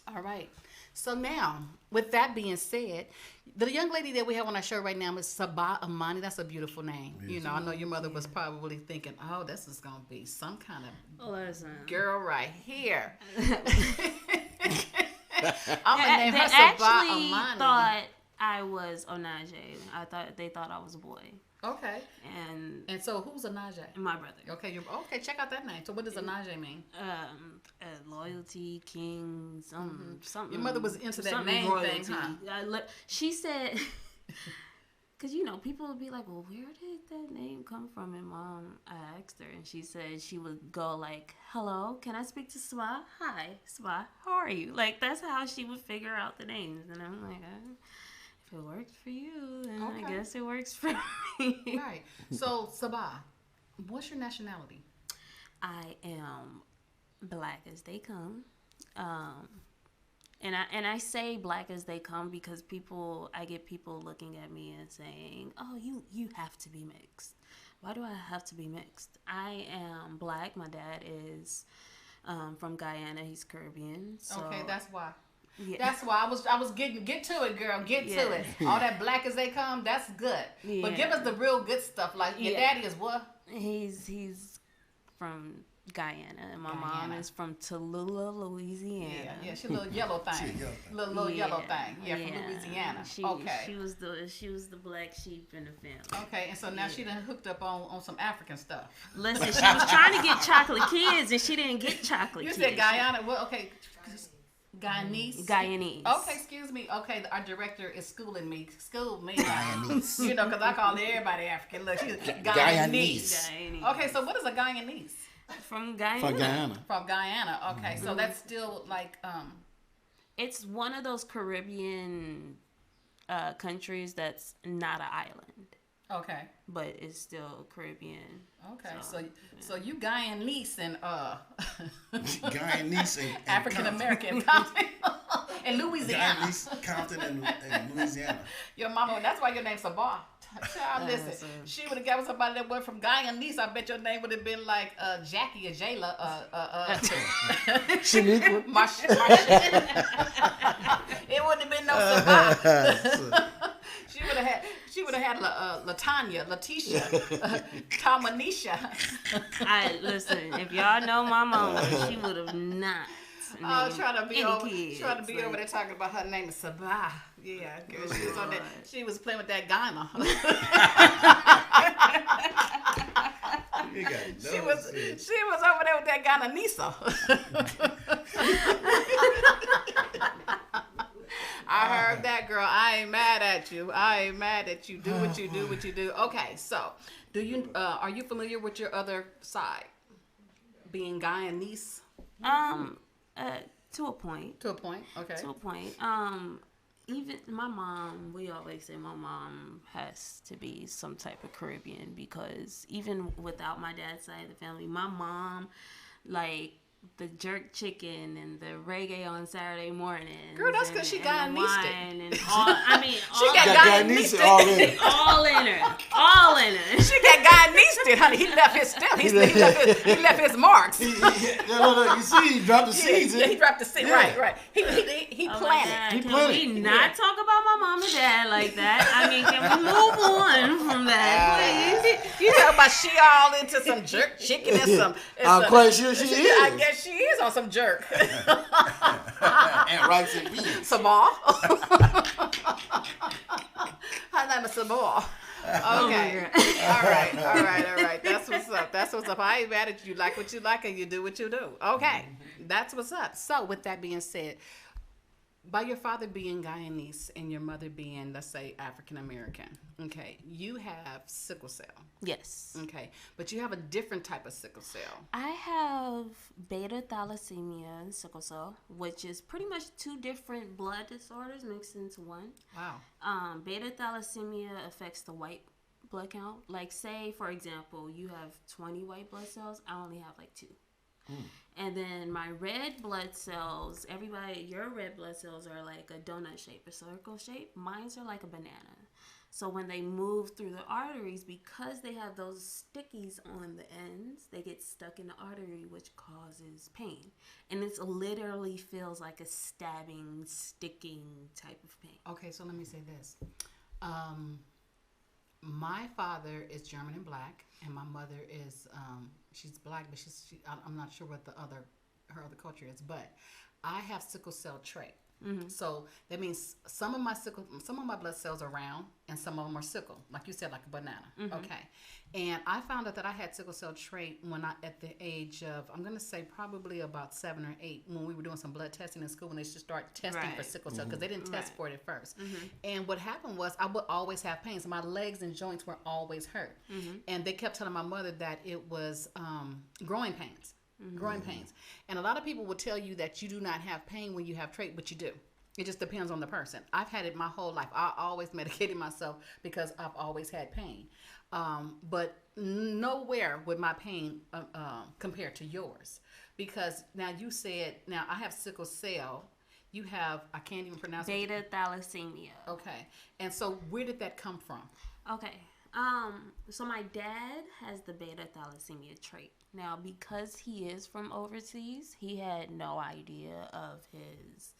All right. So now, with that being said, the young lady that we have on our show right now is Sabah Amani. That's a beautiful name. I know your mother was probably thinking, oh, this is going to be some kind of Listen. girl right here. I'm going to name her Sabah actually Amani. thought I was Onaje. They thought I was a boy. Okay. And so who's Onaje? My brother. Okay, check out that name. So what does Onaje mean? Loyalty, king, something. Your mother was into that name royalty thing, huh? She said, because people would be like, well, where did that name come from? And Mom, I asked her, and she said she would go like, hello, can I speak to Swa? Hi, Swa, how are you? Like, that's how she would figure out the names. And I'm like, if it works for you, then I guess it works for me. Right. So, Sabah, what's your nationality? I am black as they come. And I say black as they come because I get people looking at me and saying, oh, you have to be mixed. Why do I have to be mixed? I am black. My dad is from Guyana. He's Caribbean. So, okay, that's why. Yeah. That's why I was get to it, girl. Get to it. All that black as they come, that's good. Yeah. But give us the real good stuff. Like your daddy is what? He's from Guyana, and my mom is from Tallulah, Louisiana. Yeah, she's a little yellow thing. Little yellow thing. Yeah, from Louisiana. She was the black sheep in the family. Okay, and so now she done hooked up on some African stuff. Listen, she was trying to get chocolate kids, and she didn't get chocolate kids. You said Guyana. Well, okay. Guyanese. Okay, excuse me. Okay, our director is schooling me. School me. Guyanese. Because I call everybody African. Look, she's Guyanese. Okay, so what is a Guyanese? From Guyana. From Guyana. Okay, so that's still like it's one of those Caribbean countries that's not an island. Okay. But it's still Caribbean. Okay. So you Guyanese and Guyanese and African American in Louisiana. Guyanese, Compton and Louisiana. Your mama, that's why your name's Sabah. Child, listen. She would have got somebody that went from Guyanese. I bet your name would have been like Jackie or Jayla. Shaniqua. It wouldn't have been no Sabah. She would have had Latanya, Letitia, Tamanisha. Listen, if y'all know my mama, she would have not. Trying to be over there talking about her name is Sabah. Yeah, girl, she was on that. She was playing with that Ghana. She was over there with that Ghana Nisa. I heard that, girl. I ain't mad at you. Do what you do. Okay, so do you are you familiar with your other side, being Guyanese? To a point. Okay. To a point. Even my mom, we always say my mom has to be some type of Caribbean because even without my dad's side of the family, my mom, like, the jerk chicken and the reggae on Saturday mornings. Girl, that's because she got and all. I mean, she got Guyanese all in her. She got Guyanese, honey. He left his step. He left his marks. You see, he dropped the seeds. Yeah, he dropped the seeds. Yeah. Right. He planted. Can we not talk about my mom and dad like that? I mean, can we move on from that, please? You talk about she all into some jerk chicken and some. I'm quite sure she is. I guess she is on some jerk. And rice and beans. Sabah. Her name is Sabah. Okay. All right. That's what's up. I ain't mad at you. Like what you like and you do what you do. Okay. That's what's up. So with that being said, by your father being Guyanese and your mother being, let's say, African American, okay, you have sickle cell. Yes. Okay, but you have a different type of sickle cell. I have beta thalassemia and sickle cell, which is pretty much two different blood disorders mixed into one. Wow. Beta thalassemia affects the white blood count. Like, say, for example, you have 20 white blood cells. I only have like 2. And then my red blood cells, your red blood cells are like a donut shape, a circle shape. Mine's are like a banana. So when they move through the arteries, because they have those stickies on the ends, they get stuck in the artery, which causes pain. And it literally feels like a stabbing, sticking type of pain. Okay, so let me say this. My father is German and black, and my mother is she's black, but I'm not sure what her other culture is. But I have sickle cell trait. So that means some of my blood cells are round, and some of them are sickle, like you said, like a banana. Okay, and I found out that I had sickle cell trait when at the age of, I'm gonna say probably about 7 or 8, when we were doing some blood testing in school, when they should start testing for sickle cell, because they didn't test for it at first. And what happened was I would always have pains. My legs and joints were always hurt, and they kept telling my mother that it was growing pains. Growing pains. And a lot of people will tell you that you do not have pain when you have trait, but you do. It just depends on the person. I've had it my whole life. I always medicated myself because I've always had pain. But nowhere would my pain compare to yours. Because now you said, now I have sickle cell. You have, I can't even pronounce it. Beta thalassemia. Okay. And so where did that come from? Okay. So my dad has the beta thalassemia trait. Now, because he is from overseas, he had no idea of his,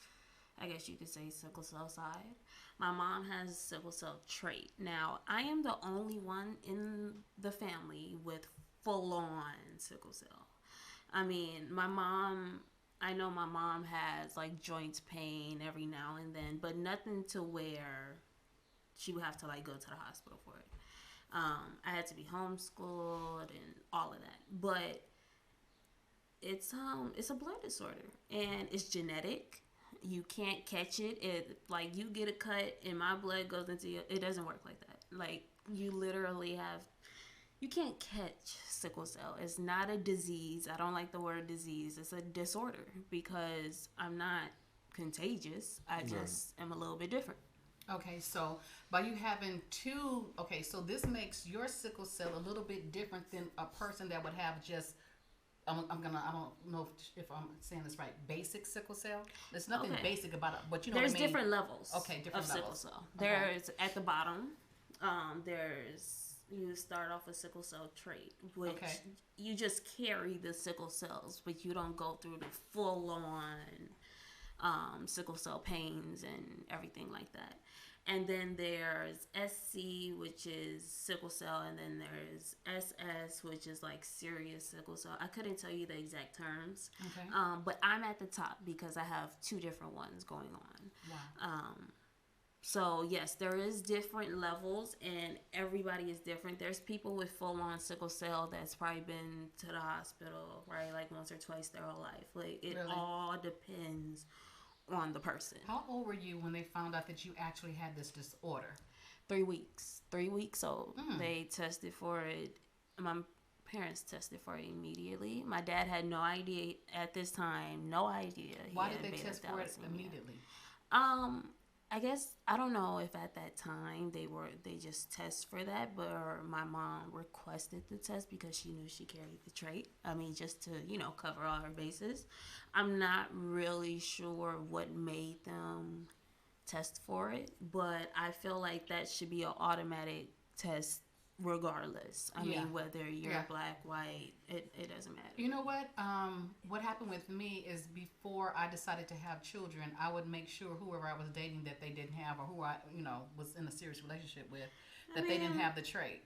I guess you could say, sickle cell side. My mom has sickle cell trait. Now, I am the only one in the family with full-on sickle cell. I mean, I know my mom has like joint pain every now and then, but nothing to where she would have to like go to the hospital for it. I had to be homeschooled and all of that, but it's a blood disorder and it's genetic. You can't catch it. It, like, you get a cut and my blood goes into you. It doesn't work like that. Like, you literally you can't catch sickle cell. It's not a disease. I don't like the word disease. It's a disorder because I'm not contagious. I just am a little bit different. Okay, so by you having two, so this makes your sickle cell a little bit different than a person that would have just, I don't know if I'm saying this right, basic sickle cell. There's nothing basic about it, but you know there's what I mean? Different levels of levels. sickle cell. There's at the bottom, you start off with sickle cell trait, which you just carry the sickle cells, but you don't go through the full on sickle cell pains and everything like that. And then there's SC, which is sickle cell, and then there's SS, which is like serious sickle cell. I couldn't tell you the exact terms, but I'm at the top because I have 2 different ones going on. Wow. So yes, there is different levels, and everybody is different. There's people with full-on sickle cell that's probably been to the hospital, right, like once or twice their whole life. Like, it all depends on the person. How old were you when they found out that you actually had this disorder? 3 weeks. 3 weeks old. They tested for it. My parents tested for it immediately. My dad had no idea at this time. No idea. Why did they test for it immediately? I guess, I don't know if at that time they just test for that, but my mom requested the test because she knew she carried the trait. I mean, just to, cover all her bases. I'm not really sure what made them test for it, but I feel like that should be an automatic test regardless. I mean, whether you're black, white, it doesn't matter. You know what? What happened with me is before I decided to have children, I would make sure whoever I was dating that they didn't have, or who I, was in a serious relationship with, that they didn't have the trait.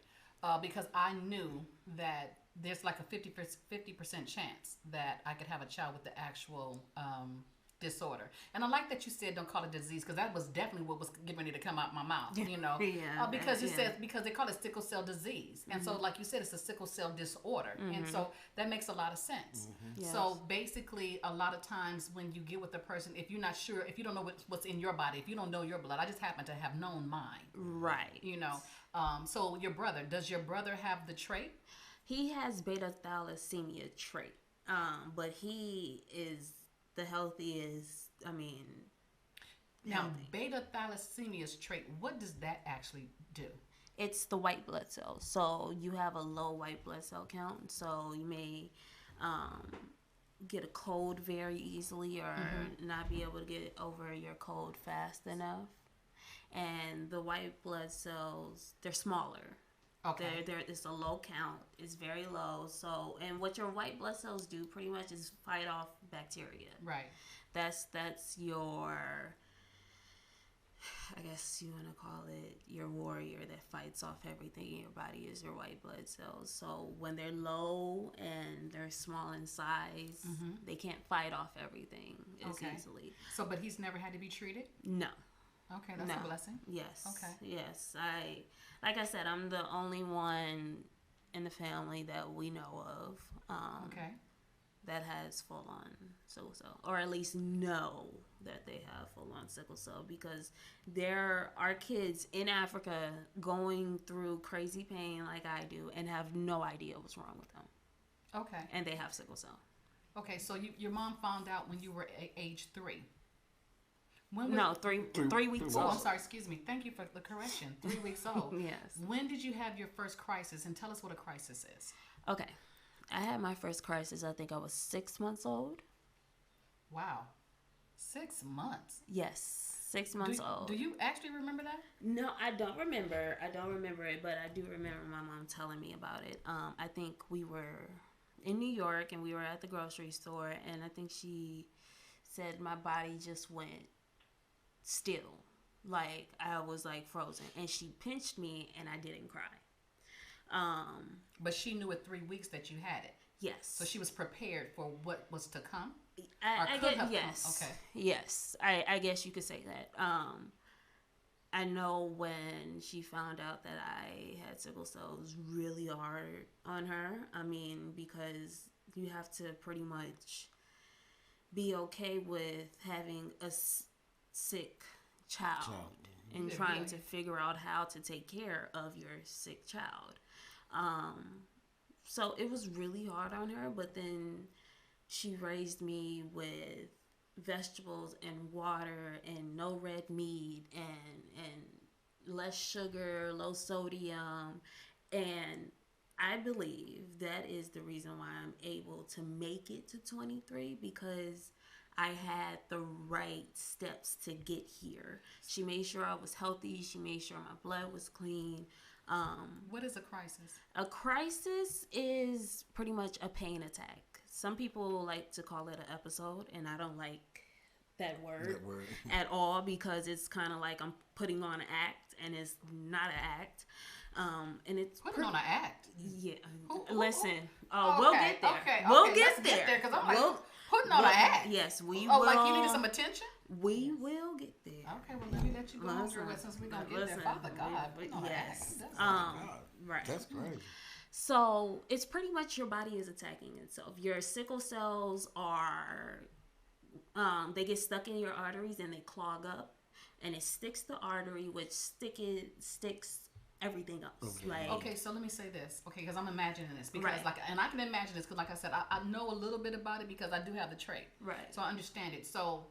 Because I knew that there's like a 50% chance that I could have a child with the actual disorder. And I like that you said don't call it disease, because that was definitely what was getting ready to come out my mouth, because you said, because they call it sickle cell disease. And so, like you said, it's a sickle cell disorder. And so that makes a lot of sense. Yes. So basically, a lot of times when you get with a person, if you're not sure, if you don't know what's in your body, if you don't know your blood, I just happen to have known mine. Right. So your brother, does your brother have the trait? He has beta thalassemia trait. But he is the healthiest, Now, beta thalassemia's trait, what does that actually do? It's the white blood cells. So you have a low white blood cell count. So you may get a cold very easily, or not be able to get over your cold fast enough. And the white blood cells, they're smaller. Okay. It's a low count. It's very low. So, and what your white blood cells do pretty much is fight off bacteria. Right. That's your I guess you want to call it your warrior that fights off everything in your body is your white blood cells. So when they're low and they're small in size, they can't fight off everything as easily. So, but he's never had to be treated? No. Okay, that's a blessing. Yes. Okay. Yes. Like I said, I'm the only one in the family that we know of. That has full-on sickle cell, or at least know that they have full-on sickle cell, because there are kids in Africa going through crazy pain like I do and have no idea what's wrong with them. Okay. And they have sickle cell. Okay, so your mom found out when you were age 3. Three weeks old. Oh, I'm sorry, excuse me. Thank you for the correction. 3 weeks old. Yes. When did you have your first crisis? And tell us what a crisis is. Okay. I had my first crisis, I think I was 6 months old. Wow. 6 months? Yes. 6 months old. Do you actually remember that? No, I don't remember. I don't remember it, but I do remember my mom telling me about it. I think we were in New York and we were at the grocery store, and I think she said my body just went still. Like I was like frozen, and she pinched me and I didn't cry. But she knew at 3 weeks that you had it. Yes. So she was prepared for what was to come? I guess, yes. Come. Okay. Yes. I guess you could say that. I know when she found out that I had sickle cell, it was really hard on her. I mean, because you have to pretty much be okay with having a sick child. And trying to figure out how to take care of your sick child. So it was really hard on her, but then she raised me with vegetables and water and no red meat and less sugar, low sodium, and I believe that is the reason why I'm able to make it to 23, because I had the right steps to get here. She made sure I was healthy. She made sure my blood was clean. What is a crisis? A crisis is pretty much a pain attack. Some people like to call it an episode, and I don't like that word at all, because it's kind of like I'm putting on an act, and it's not an act. And it's putting on an act. Yeah. Listen. We'll get there. Okay. We'll get there. Because I'm like, putting on an act. Yes, we will. Oh, like you needed some attention? We will get there. Okay, well, let me let you go on through it, since we're going to get there. Father God. Yes. Right. That's crazy. So it's pretty much your body is attacking itself. Your sickle cells are, they get stuck in your arteries and they clog up, and it sticks the artery, which sticks everything else. Okay, so let me say this, because I'm imagining this, because and I can imagine this, because like I said, I know a little bit about it, because I do have the trait, so I understand it. So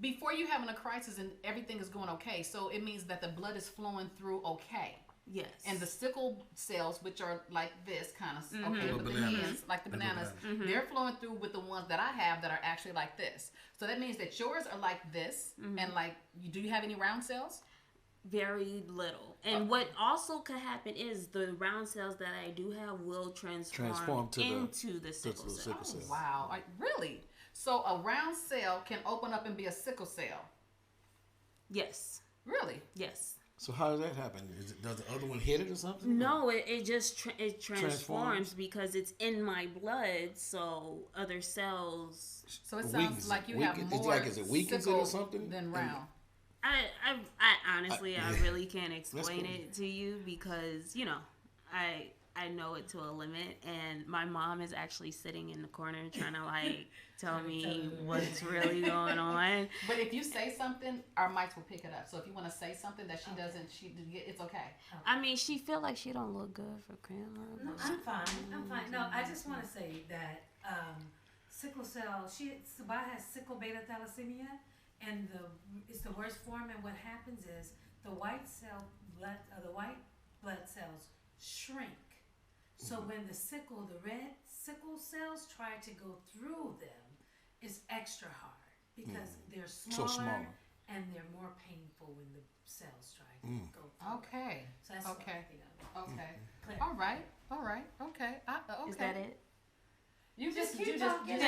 before you having a crisis and everything is going okay, so it means that the blood is flowing through okay. Yes. And the sickle cells, which are like this kind of, with the hands, like the bananas, they're flowing through with the ones that I have that are actually like this. So that means that yours are like this, and like, do you have any round cells? Very little. And what also could happen is the round cells that I do have will transform into the sickle cell. Oh, wow. Really? So a round cell can open up and be a sickle cell? Yes. Really? Yes. So how does that happen? Does the other one hit it or something? No, it just transforms because it's in my blood. So other cells. So it sounds like you have more is it weakens it or something than round. I honestly, I really can't explain it to you, because I know it to a limit, and my mom is actually sitting in the corner trying to like tell me what's really going on. But if you say something, our mics will pick it up. So if you want to say something that she doesn't, it's okay. I mean, she feel like she don't look good for camera. No, I'm fine. No, I just want to say that sickle cell. Sabah has sickle beta thalassemia, and it's the worst form. And what happens is the white blood cells shrink. So when the red sickle cells try to go through them, it's extra hard because they're smaller and they're more painful when the cells try to go through. Okay. So that's okay. Okay. All right. Okay. Okay. Is that it? You just keep talking.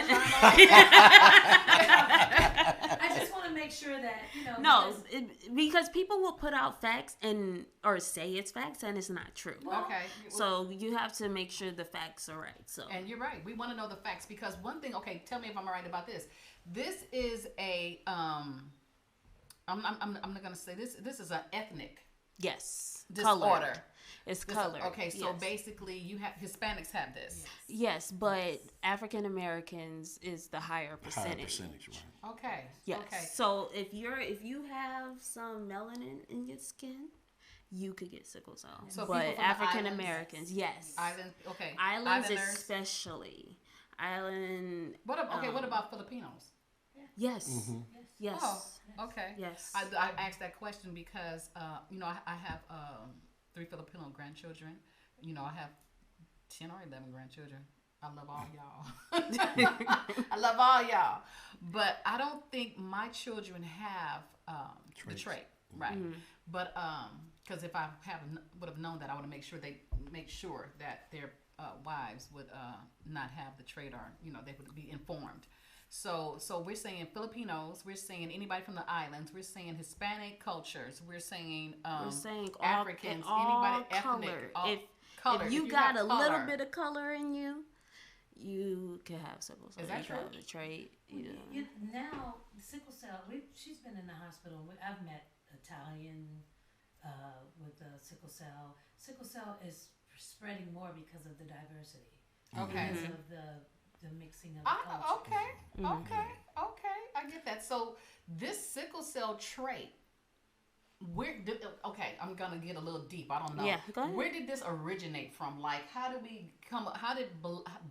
I just want to make sure that No, because people will put out facts or say it's facts and it's not true. Okay. So you have to make sure the facts are right. So. And you're right. We want to know the facts because one thing. Okay, tell me if I'm right about this. This is a I'm not gonna say this. This is an ethnic disorder. Colored. It's colored. Okay, so basically, you have Hispanics have this. Yes, but African Americans is the higher percentage. Higher percentage, right? Okay. Yes. Okay. So if you have some melanin in your skin, you could get sickle cell. So but African Americans, yes. Island. Okay. Islands Islanders. especially. Island. What about Filipinos? Yes. Mm-hmm. Yes. Oh, okay. Yes. I asked that question because I have 3 Filipino grandchildren. I have 10 or 11 grandchildren. I love all y'all. I love all y'all. But I don't think my children have the trait. Right. Mm-hmm. But because if I would have known that, I would have make sure that their wives would not have the trait, or they would be informed. So we're saying Filipinos, we're saying anybody from the islands, we're saying Hispanic cultures, we're saying Africans, anybody ethnic, if you got a little bit of color in you, you can have sickle cell. Is that true? The trait. Now sickle cell. She's been in the hospital. I've met Italian with the sickle cell. Sickle cell is spreading more because of the diversity. Okay. Because of the mixing of the culture. Okay. I get that. So this sickle cell trait, I'm gonna get a little deep. I don't know. Yeah, go ahead. Where did this originate from? Like, how did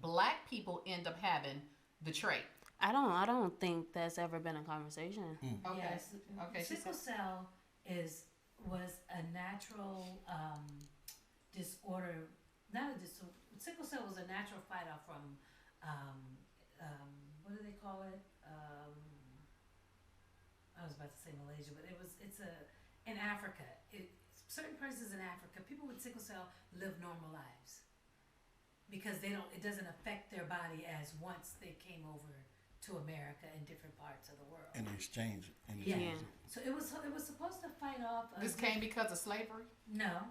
black people end up having the trait? I don't think that's ever been a conversation. Okay. Yes. Okay. Sickle cell was a natural disorder. Not a disorder. Sickle cell was a natural fight off from what do they call it? I was about to say Malaysia, but it's in Africa. Certain places in Africa, people with sickle cell live normal lives because it doesn't affect their body as once they came over to America in different parts of the world. And exchange. Yeah. So it was supposed to fight off. This came because of slavery? No.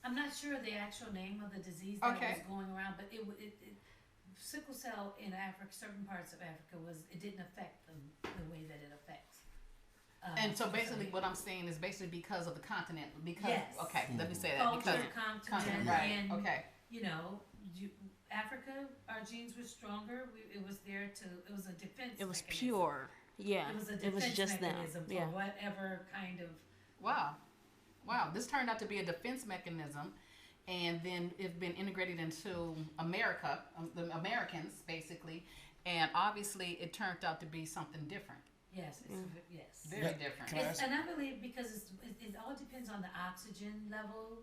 I'm not sure the actual name of the disease that was going around, but it sickle cell in Africa, certain parts of Africa, it didn't affect them the way that it affects. And so basically, what I'm saying is basically because of the continent. Let me say that culture, because continent, right? And, okay. Africa, our genes were stronger. It was there it was a defense. It was mechanism. pure. Yeah. It was a defense just mechanism them. for whatever kind of. Wow. This turned out to be a defense mechanism, and then it's been integrated into America, the Americans basically, and obviously it turned out to be something different. Yes. Yes. Very different. And I believe because it all depends on the oxygen level,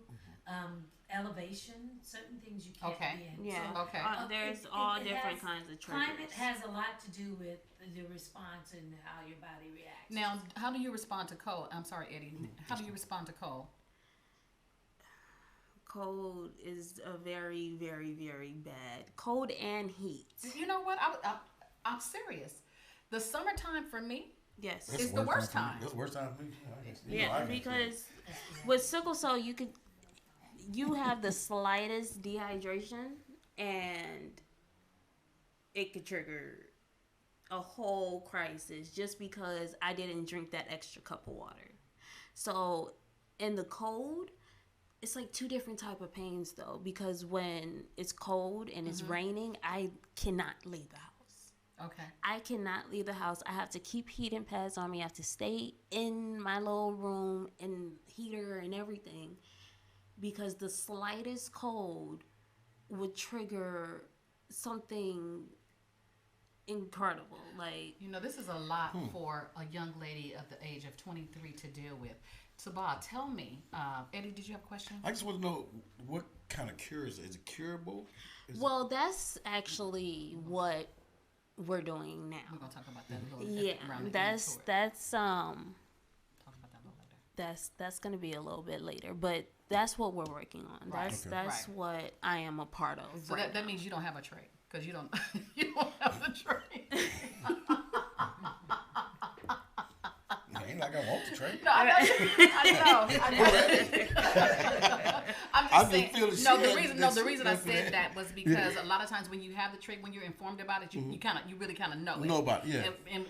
elevation. Certain things you can't be in. Yeah. So, there's all different kinds of triggers. Climate has a lot to do with the response and how your body reacts. Now, how do you respond to cold? I'm sorry, Eddie. How do you respond to cold? Cold is a very, very, very bad. Cold and heat. You know what? I'm serious. The summertime for me, yes, it's the worst time. It's the worst time for me. Yeah, because with sickle cell, you have the slightest dehydration, and it could trigger a whole crisis just because I didn't drink that extra cup of water. So in the cold, it's like 2 different type of pains though, because when it's cold and it's raining, I cannot leave the house. Okay. I cannot leave the house. I have to keep heating pads on me. I have to stay in my little room and heater and everything because the slightest cold would trigger something incredible. Like, this is a lot for a young lady of the age of 23 to deal with. Sabah, tell me, Eddie, did you have a question? I just want to know what kind of cure is it? Is it curable? That's actually what we're doing now. We're gonna talk about that a little bit. That's talk about that a little later. That's gonna be a little bit later, but that's what we're working on. That's what I am a part of. So that means you don't have a trait. because you don't have the trade. Ain't like I want the trade. No, I know. I'm just saying. The reason I said that was because a lot of times when you have the trait, when you're informed about it, you really kind of know it. Know about it, yeah. And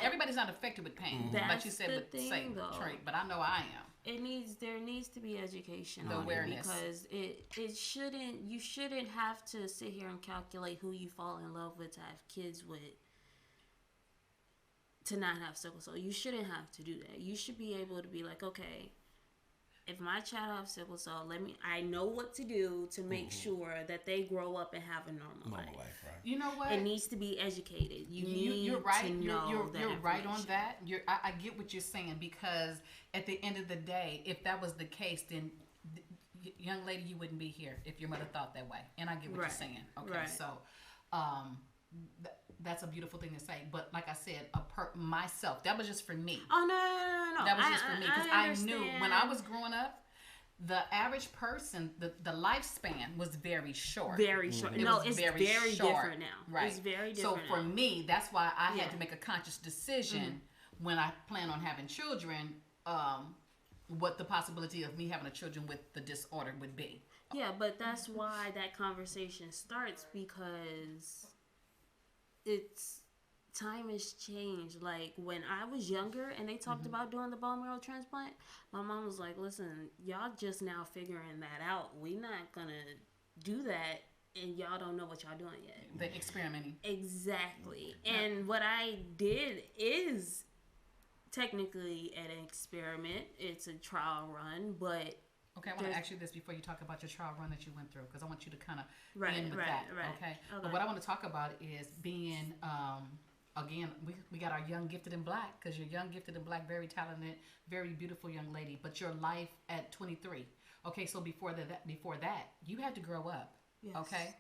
everybody's not affected with pain, like you said, with the same trait. But I know I am. There needs to be education the on awareness. It because you shouldn't have to sit here and calculate who you fall in love with to have kids with. To not have sickle cell, you shouldn't have to do that. You should be able to be like, okay, if my child has sickle cell, I know what to do to make sure that they grow up and have a normal life. Right? You know what? It needs to be educated. You're right. To know you're right on that. I get what you're saying, because at the end of the day, if that was the case, then young lady, you wouldn't be here if your mother thought that way. And I get what you're saying. Okay, so that's a beautiful thing to say. But like I said, myself, that was just for me. Oh, no. That was just for me, because I knew when I was growing up, the average person, the lifespan was very short. Very short. No, it's very different now. Right. It's very different. So for me, that's why I had to make a conscious decision when I plan on having children, what the possibility of me having a children with the disorder would be. Yeah, but that's why that conversation starts, because time has changed. Like when I was younger and they talked about doing the bone marrow transplant, my mom was like, listen, y'all just now figuring that out. We not gonna do that and y'all don't know what y'all doing yet. The experimenting. Exactly. And what I did is technically an experiment. It's a trial run, but okay, I want to ask you this before you talk about your trial run that you went through, because I want you to kind of end with that. Okay? But what I want to talk about is being, again, we got our young, gifted, and black, because you're young, gifted, and black, very talented, very beautiful young lady. But your life at 23. Okay, so before that, you had to grow up. Yes. Okay,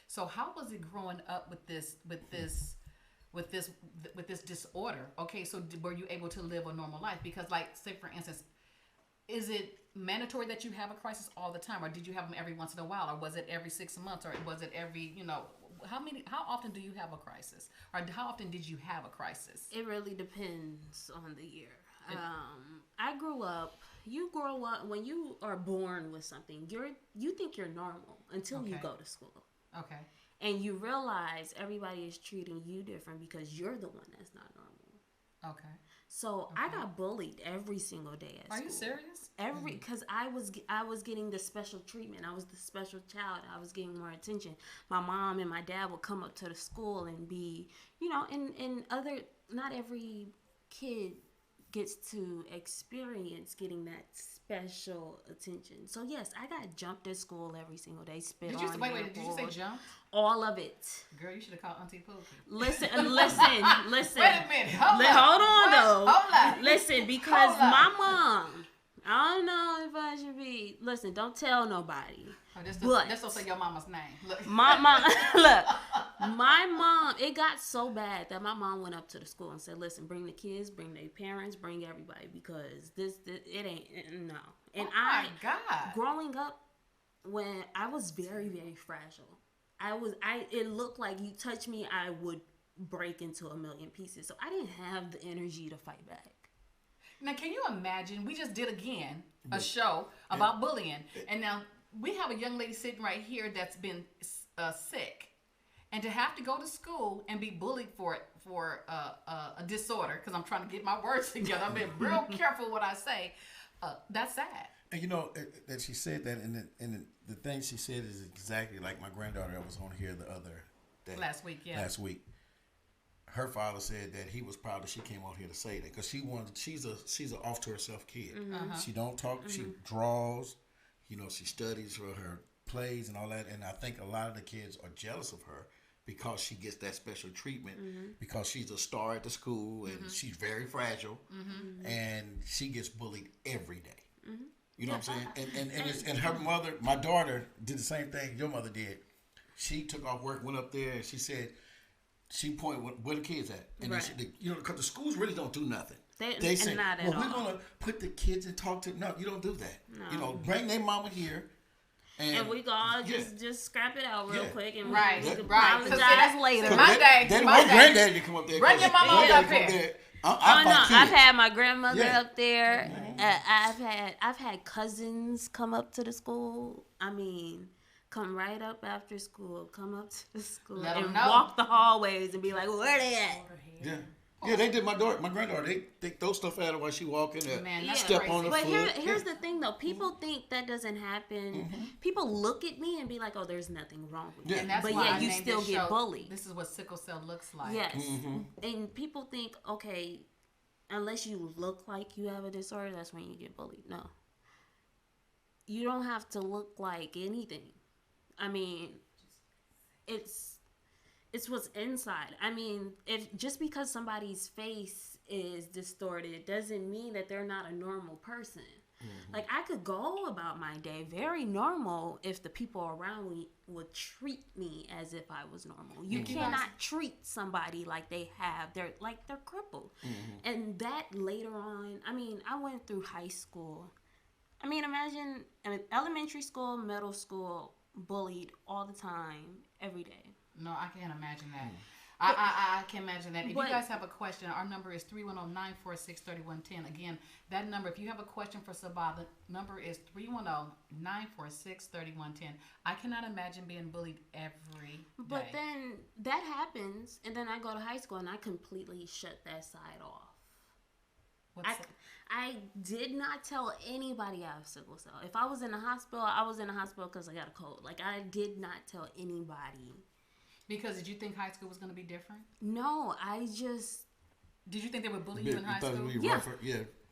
so how was it growing up with this disorder? Okay, so were you able to live a normal life? Because, like, say for instance, is it mandatory that you have a crisis all the time, or did you have them every once in a while, or was it every 6 months, or was it every, how often do you have a crisis, or how often did you have a crisis? It really depends on the year. I grew up. You grow up when you are born with something. You think you're normal until you go to school. Okay. And you realize everybody is treating you different because you're the one that's not normal. Okay. So I got bullied every single day at school. Are you serious? Because I was getting the special treatment. I was the special child. I was getting more attention. My mom and my dad would come up to the school and be, and not every kid gets to experience getting that special attention. So yes, I got jumped at school every single day. Wait, did you say jump? All of it. Girl, you should have called Auntie Pookie. Listen. Wait a minute. Hold on though. Hold on. Listen, because my mom, I don't know if I should be. Listen, don't tell nobody. Let's don't say your mama's name. Look. My mom, it got so bad that my mom went up to the school and said, listen, bring the kids, bring their parents, bring everybody, because this it ain't, no. And God. Growing up, when I was very, very fragile, it looked like you touch me, I would break into a million pieces. So I didn't have the energy to fight back. Now, can you imagine, we just did again a show about bullying, and now we have a young lady sitting right here that's been sick, and to have to go to school and be bullied for a disorder, because I'm trying to get my words together. I'm being real careful what I say. That's sad. And that she said that, and the thing she said is exactly like my granddaughter that was on here the other day. Last week. Her father said that he was proud that she came out here to say that, because she's a off to herself kid. Mm-hmm. She don't talk. Mm-hmm. She draws. She studies for her plays and all that. And I think a lot of the kids are jealous of her because she gets that special treatment, because she's a star at the school and she's very fragile, and she gets bullied every day. Mm-hmm. You know what I'm saying? And her mother, my daughter, did the same thing your mother did. She took off work, went up there, and she said, she pointed where the kids at, and they said, because the schools really don't do nothing. They say, we're going to put the kids and talk to. No, you don't do that. No. Bring their mama here, And we can all just scrap it out real quick and right. we can Right. apologize later. My day. They want granddaddy to come up there. Bring your mama up here. I've had my grandmother up there. I've had cousins come up to the school. I mean, come right up after school, come up to the school and walk the hallways and be like, "Where they at?" Yeah. Yeah, they did my granddaughter. They throw stuff at her while she walking. Step on her but foot. here's the thing, though. People think that doesn't happen. People look at me and be like, "Oh, there's nothing wrong with you." And that's but why you still get bullied. This is what sickle cell looks like. Yes. And people think, okay, unless you look like you have a disorder, that's when you get bullied. No. You don't have to look like anything. I mean, it's what's inside. I mean, if just because somebody's face is distorted doesn't mean that they're not a normal person. Like, I could go about my day very normal if the people around me would treat me as if I was normal. You cannot treat somebody like they're crippled. And that later on, I mean, I went through high school. I mean, imagine elementary school, middle school, bullied all the time, every day. No, I can't imagine that. I can't imagine that. If you guys have a question, our number is 310-946-3110. Again, that number, if you have a question for Sabah, the number is 310-946-3110. I cannot imagine being bullied every day. But then that happens, and then I go to high school, and I completely shut that side off. I did not tell anybody I have sickle cell. If I was in the hospital, I was in the hospital because I got a cold. Like, I did not tell anybody. Because did you think high school was going to be different? No, I just... Did you think they would bully you in high school?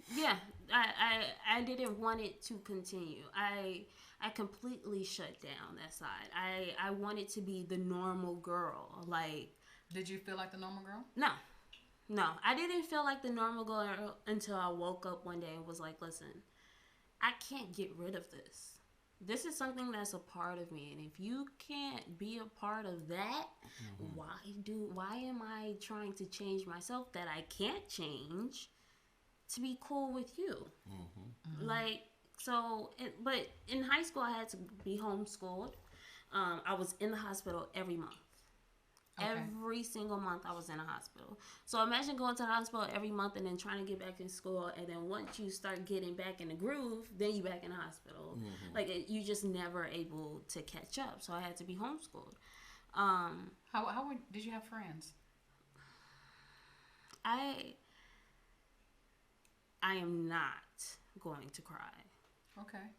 Yeah. I didn't want it to continue. I completely shut down that side. I wanted to be the normal girl. Like... Did you feel like the normal girl? No, I didn't feel like the normal girl until I woke up one day and was like, listen, I can't get rid of this. This is something that's a part of me. And if you can't be a part of that, why am I trying to change myself that I can't change to be cool with you? Like, but in high school, I had to be homeschooled. I was in the hospital every month. Okay. Every single month I was in a hospital. So imagine going to the hospital every month and then trying to get back in school, and then once you start getting back in the groove, then you back in the hospital. Like, you just never able to catch up. So I had to be homeschooled. Did you have friends? I am not going to cry. Okay.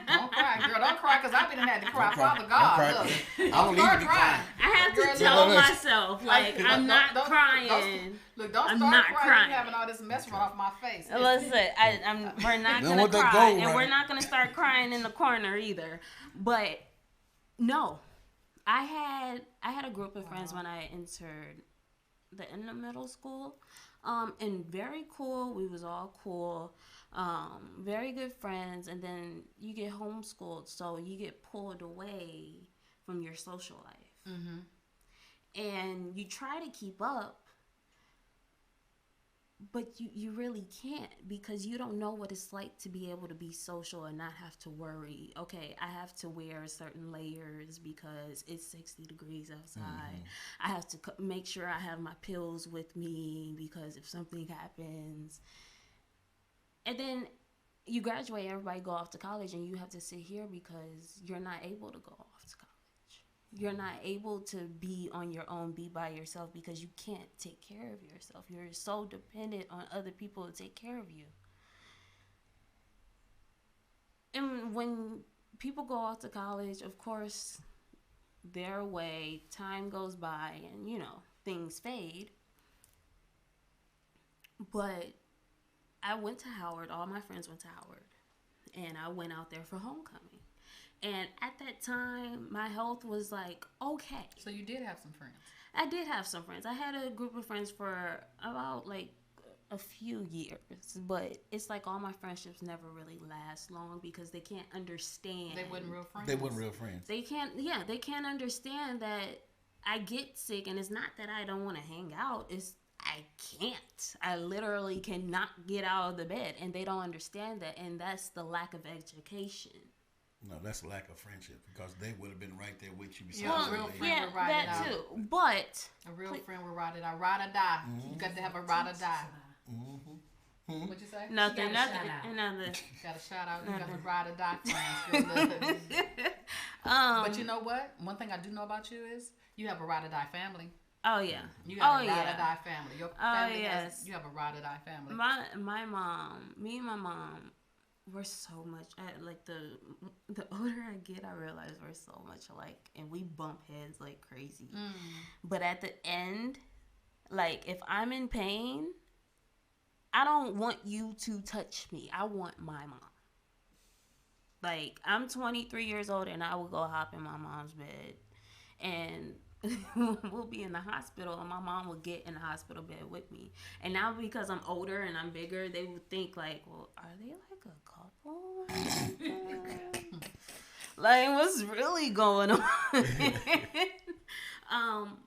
Don't cry, girl. Don't cry, because I've been had to cry. Father God, look. Don't start crying. I have to tell myself, like, I'm not crying. Don't start crying. You're having all this mess run off my face. Listen, we're not going to cry. And we're not going to start crying in the corner either. But, no. I had a group of friends when I entered the end of middle school. And very cool. We was all cool. Very good friends. And then you get homeschooled, so you get pulled away from your social life. And you try to keep up, but you really can't, because you don't know what it's like to be able to be social and not have to worry, okay, I have to wear certain layers because it's 60 degrees outside. I have to make sure I have my pills with me because if something happens. And then you graduate, everybody go off to college, and you have to sit here because you're not able to go off to college. You're not able to be on your own, be by yourself, because you can't take care of yourself. You're so dependent on other people to take care of you. And when people go off to college, of course, their way, time goes by, and, things fade. But I went to Howard. All my friends went to Howard. And I went out there for homecoming. And at that time, my health was like, okay. So you did have some friends? I did have some friends. I had a group of friends for about like a few years. But it's like all my friendships never really last long because they can't understand. They weren't real friends? They weren't real friends. They can't understand that I get sick. And it's not that I don't want to hang out. It's I can't. I literally cannot get out of the bed. And they don't understand that. And that's the lack of education. No, that's a lack of friendship because they would have been right there with you. Yeah, a real friend would ride it out. Too. But a real friend would ride it out. Ride or die. You got to have a ride or die. What'd you say? Nothing. Got a shout out. You got to ride or die friends. But you know what? One thing I do know about you is you have a ride or die family. Oh yeah. You have a ride or die family. Your family you have a ride or die family. My mom, me and my mom, we're so much like the older I get, I realize we're so much alike, and we bump heads like crazy. But at the end, like if I'm in pain, I don't want you to touch me. I want my mom. Like I'm 23 years old, and I will go hop in my mom's bed, and we'll be in the hospital, and my mom will get in the hospital bed with me. And now because I'm older and I'm bigger, they would think like, well, are they like a couple? Like what's really going on?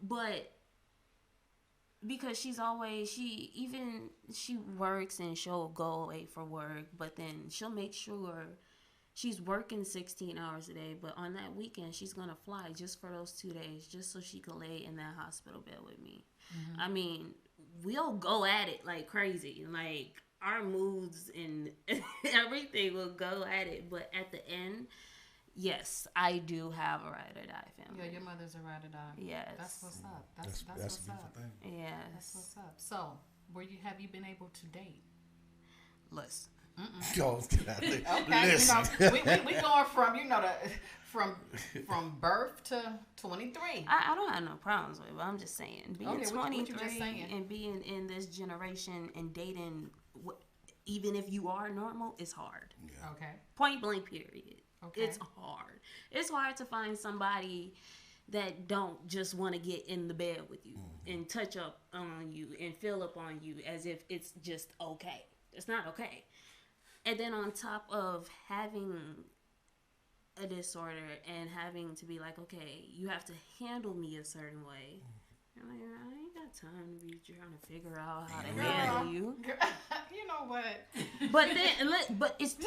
But because she works and she'll go away for work, but then she'll make sure she's working 16 hours a day, but on that weekend, she's going to fly just for those 2 days, just so she can lay in that hospital bed with me. I mean, we'll go at it like crazy. Like, our moods and everything will go at it. But at the end, yes, I do have a ride or die family. Yeah, your mother's a ride or die. Yes. That's what's up. That's what's up. Thing. Yes. That's what's up. So, have you been able to date? Listen. Okay, listen. we going from birth to 23. I don't have no problems with it, but I'm just saying, being 23 saying? and being in this generation and dating, even if you are normal, it's hard. Yeah. Okay. Point blank, period. Okay. It's hard. It's hard to find somebody that don't just want to get in the bed with you and touch up on you and feel up on you as if it's just okay. It's not okay. And then on top of having a disorder and having to be like, okay, you have to handle me a certain way. I'm like, I ain't got time to be trying to figure out how to handle you. You know what? But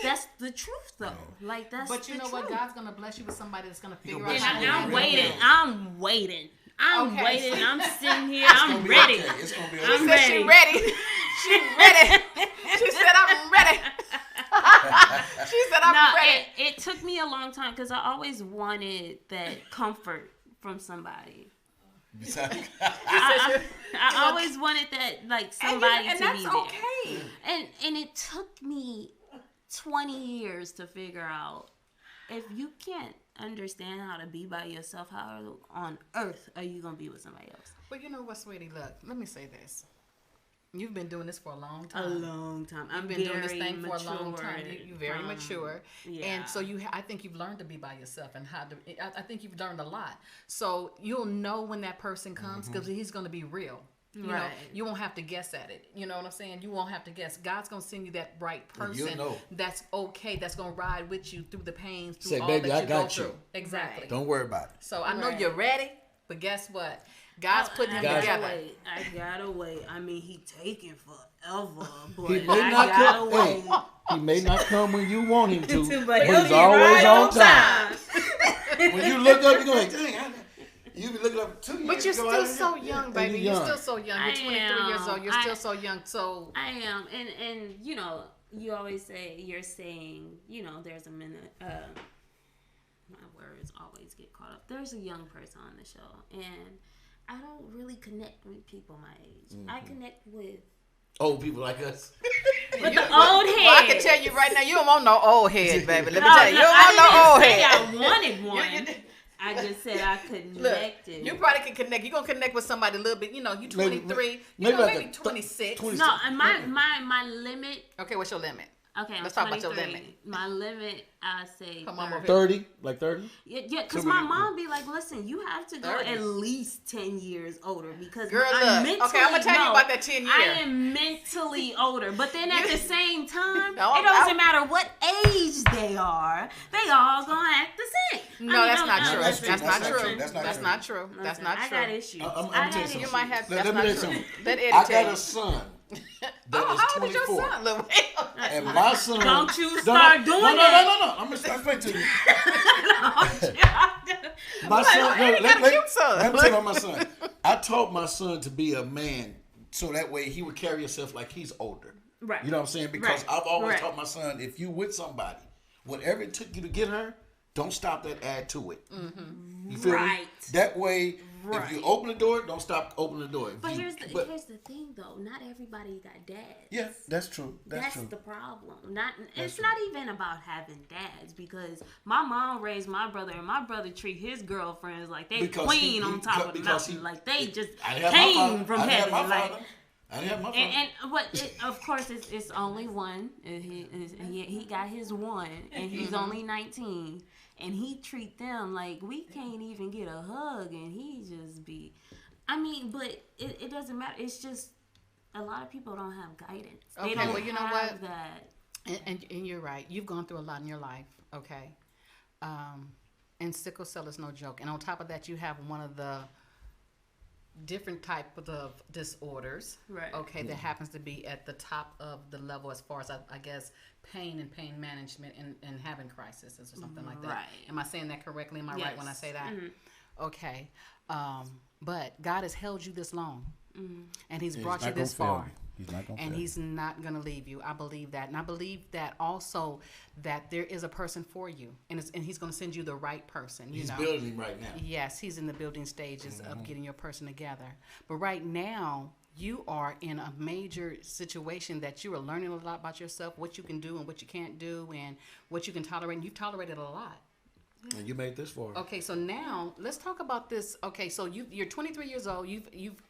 that's the truth though. Like that's. But you know truth. what? God's gonna bless you with somebody that's gonna figure out. And I'm waiting. I'm waiting. I'm sitting here. I'm ready. Okay. It's gonna be okay. I'm ready. She ready. She ready. She said, "I'm ready." She said, "I'm ready." It took me a long time because I always wanted that comfort from somebody. I always wanted that, like somebody and to that's be there. Okay. And it took me 20 years to figure out if you can't understand how to be by yourself, how on earth are you gonna be with somebody else? Well, you know what, sweetie? Look, let me say this. You've been doing this for a long time. A long time. You've been doing this thing for a long time. You're very mature. Yeah. And so I think you've learned to be by yourself and how to, I think you've learned a lot. So you'll know when that person comes because he's going to be real. You know, you won't have to guess at it. You know what I'm saying? You won't have to guess. God's going to send you that right person that's okay, that's going to ride with you through the pains, through all baby, that I go got through. you. Exactly. Don't worry about it. So I know you're ready, but guess what? God's putting him together. I gotta wait. I mean, he taking forever, but He may not come. wait. He may not come when you want him to, but he'll he's be always right on on time. When you look up, you go like, dang, you be looking up 2 years. But you're still so young, baby. You're still so young. You're 23 years old. You're still so young. So I am, and you know, you always say you're saying, you know, there's a minute. My words always get caught up. There's a young person on the show, and I don't really connect with people my age. I connect with old people like us. With the old head. Well, I can tell you right now, you don't want no old head, baby. Let me tell you, you don't want no old head. I wanted one. I just said I connected. Look, you probably can connect. You're going to connect with somebody a little bit. You know, you 23. Maybe 26. No, my limit. Okay, what's your limit? Okay, let's talk about your limit. My limit, I say 30, like 30. Yeah, because my mom be like, "Listen, you have to go 30. At least 10 years older because girl, I'm mentally, okay, I'm gonna tell you about that 10 years. I am mentally older, but then at the same time, it doesn't matter what age they are; they all gonna act the same. No, that's not true. That's not true. I got issues. I'm telling you, you might have. Let me tell you something. I got a son. that is 24. Your son, Lil Wayne? And my son... Don't you start doing that. No. I'm going to start explaining to you. My son... Let me tell you about my son. I taught my son to be a man so that way he would carry himself like he's older. Right. You know what I'm saying? Because I've always taught my son, if you with somebody, whatever it took you to get her, don't stop that, add to it. Mm-hmm. You feel me? That way, if you open the door, don't stop opening the door. But here's the thing, though. Not everybody got dads. Yeah, that's true. That's true. The problem. It's not even about having dads, because my mom raised my brother, and my brother treat his girlfriends like they queen on top of the mountain. Like they just came from heaven. I didn't have my phone. Of course, it's only one. He got his one, and he's only 19. And he treat them like we can't even get a hug, and he just be... I mean, but it doesn't matter. It's just a lot of people don't have guidance. Okay, they don't well, you know have what? That. And you're right. You've gone through a lot in your life, okay? And sickle cell is no joke. And on top of that, you have one of the different type of disorders, right? Okay, that happens to be at the top of the level as far as I guess pain and pain management and having crises or something like that. Right. Am I saying that correctly? Am I right when I say that? Mm-hmm. Okay. But God has held you this long, and He's brought you this far. He's not gonna and He's not going to leave you. I believe that. And I believe that also that there is a person for you. And He's going to send you the right person. He's building right now. Yes, He's in the building stages of getting your person together. But right now, you are in a major situation that you are learning a lot about yourself, what you can do and what you can't do, and what you can tolerate. And you've tolerated a lot. And you made this far. Okay, so now let's talk about this. Okay, so you're 23 years old. You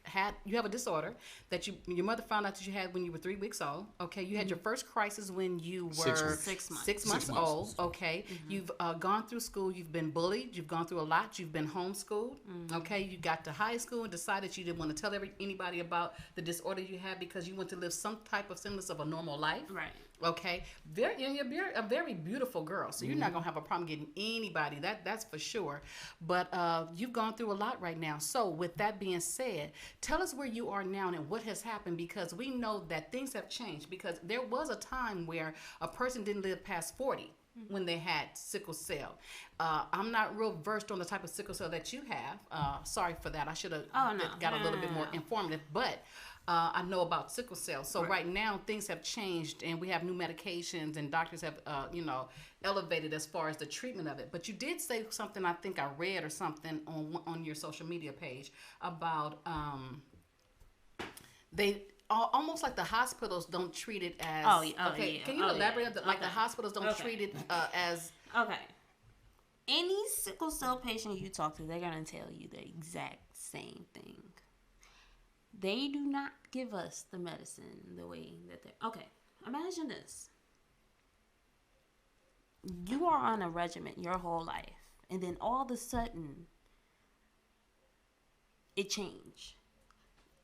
have a disorder that your mother found out that you had when you were 3 weeks old. Okay, you had your first crisis when you were 6 months old. Okay, you've gone through school. You've been bullied. You've gone through a lot. You've been homeschooled. Okay, you got to high school and decided you didn't want to tell anybody about the disorder you had because you want to live some type of semblance of a normal life. Right. Okay, you're a very beautiful girl, so you're not gonna have a problem getting anybody. That's for sure. But you've gone through a lot right now. So with that being said, tell us where you are now and what has happened, because we know that things have changed. Because there was a time where a person didn't live past 40 when they had sickle cell. I'm not real versed on the type of sickle cell that you have. Sorry for that. I should have got a little bit more informative, but. I know about sickle cell. So right now things have changed, and we have new medications, and doctors have, elevated as far as the treatment of it. But you did say something, I think I read or something on your social media page about they almost like the hospitals don't treat it as. Okay. Can you elaborate on that? Like the hospitals don't treat it as. Okay. Any sickle cell patient you talk to, they're gonna tell you the exact same thing. They do not give us the medicine the way that they're... Okay, imagine this. You are on a regimen your whole life, and then all of a sudden, it changed.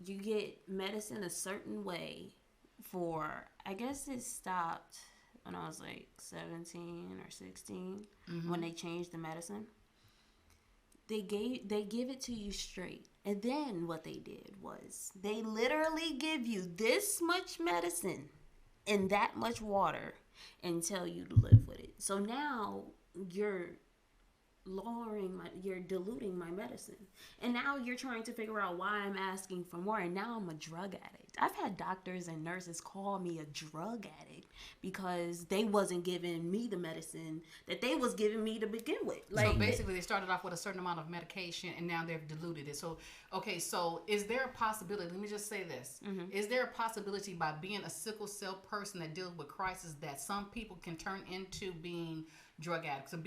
You get medicine a certain way for... I guess it stopped when I was like 17 or 16, when they changed the medicine. They give it to you straight. And then what they did was they literally give you this much medicine and that much water and tell you to live with it. So now you're diluting my medicine. And now you're trying to figure out why I'm asking for more. And now I'm a drug addict. I've had doctors and nurses call me a drug addict because they wasn't giving me the medicine that they was giving me to begin with. So basically they started off with a certain amount of medication and now they've diluted it. So, okay, so is there a possibility, let me just say this, is there a possibility by being a sickle cell person that deals with crisis that some people can turn into being drug addicts or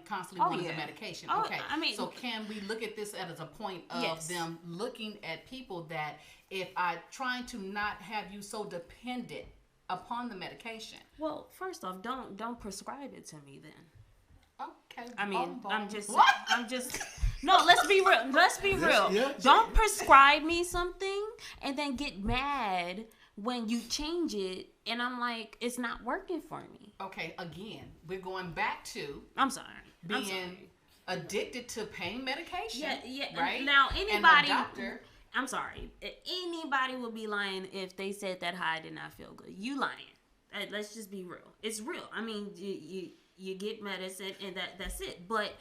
constantly wanting the medication? Okay, I mean, so can we look at this as a point of them looking at people that if I trying to not have you so dependent upon the medication? Well, first off, don't prescribe it to me then. Okay. I mean, I'm just no, let's be real. Let's be real. Yeah. Don't prescribe me something and then get mad when you change it and I'm like, it's not working for me. Okay, again, we're going back to being addicted to pain medication. Yeah. Right? Now, anybody, I'm sorry. Anybody would be lying if they said that high did not feel good. You lying. Let's just be real. It's real. I mean, you get medicine and that's it. But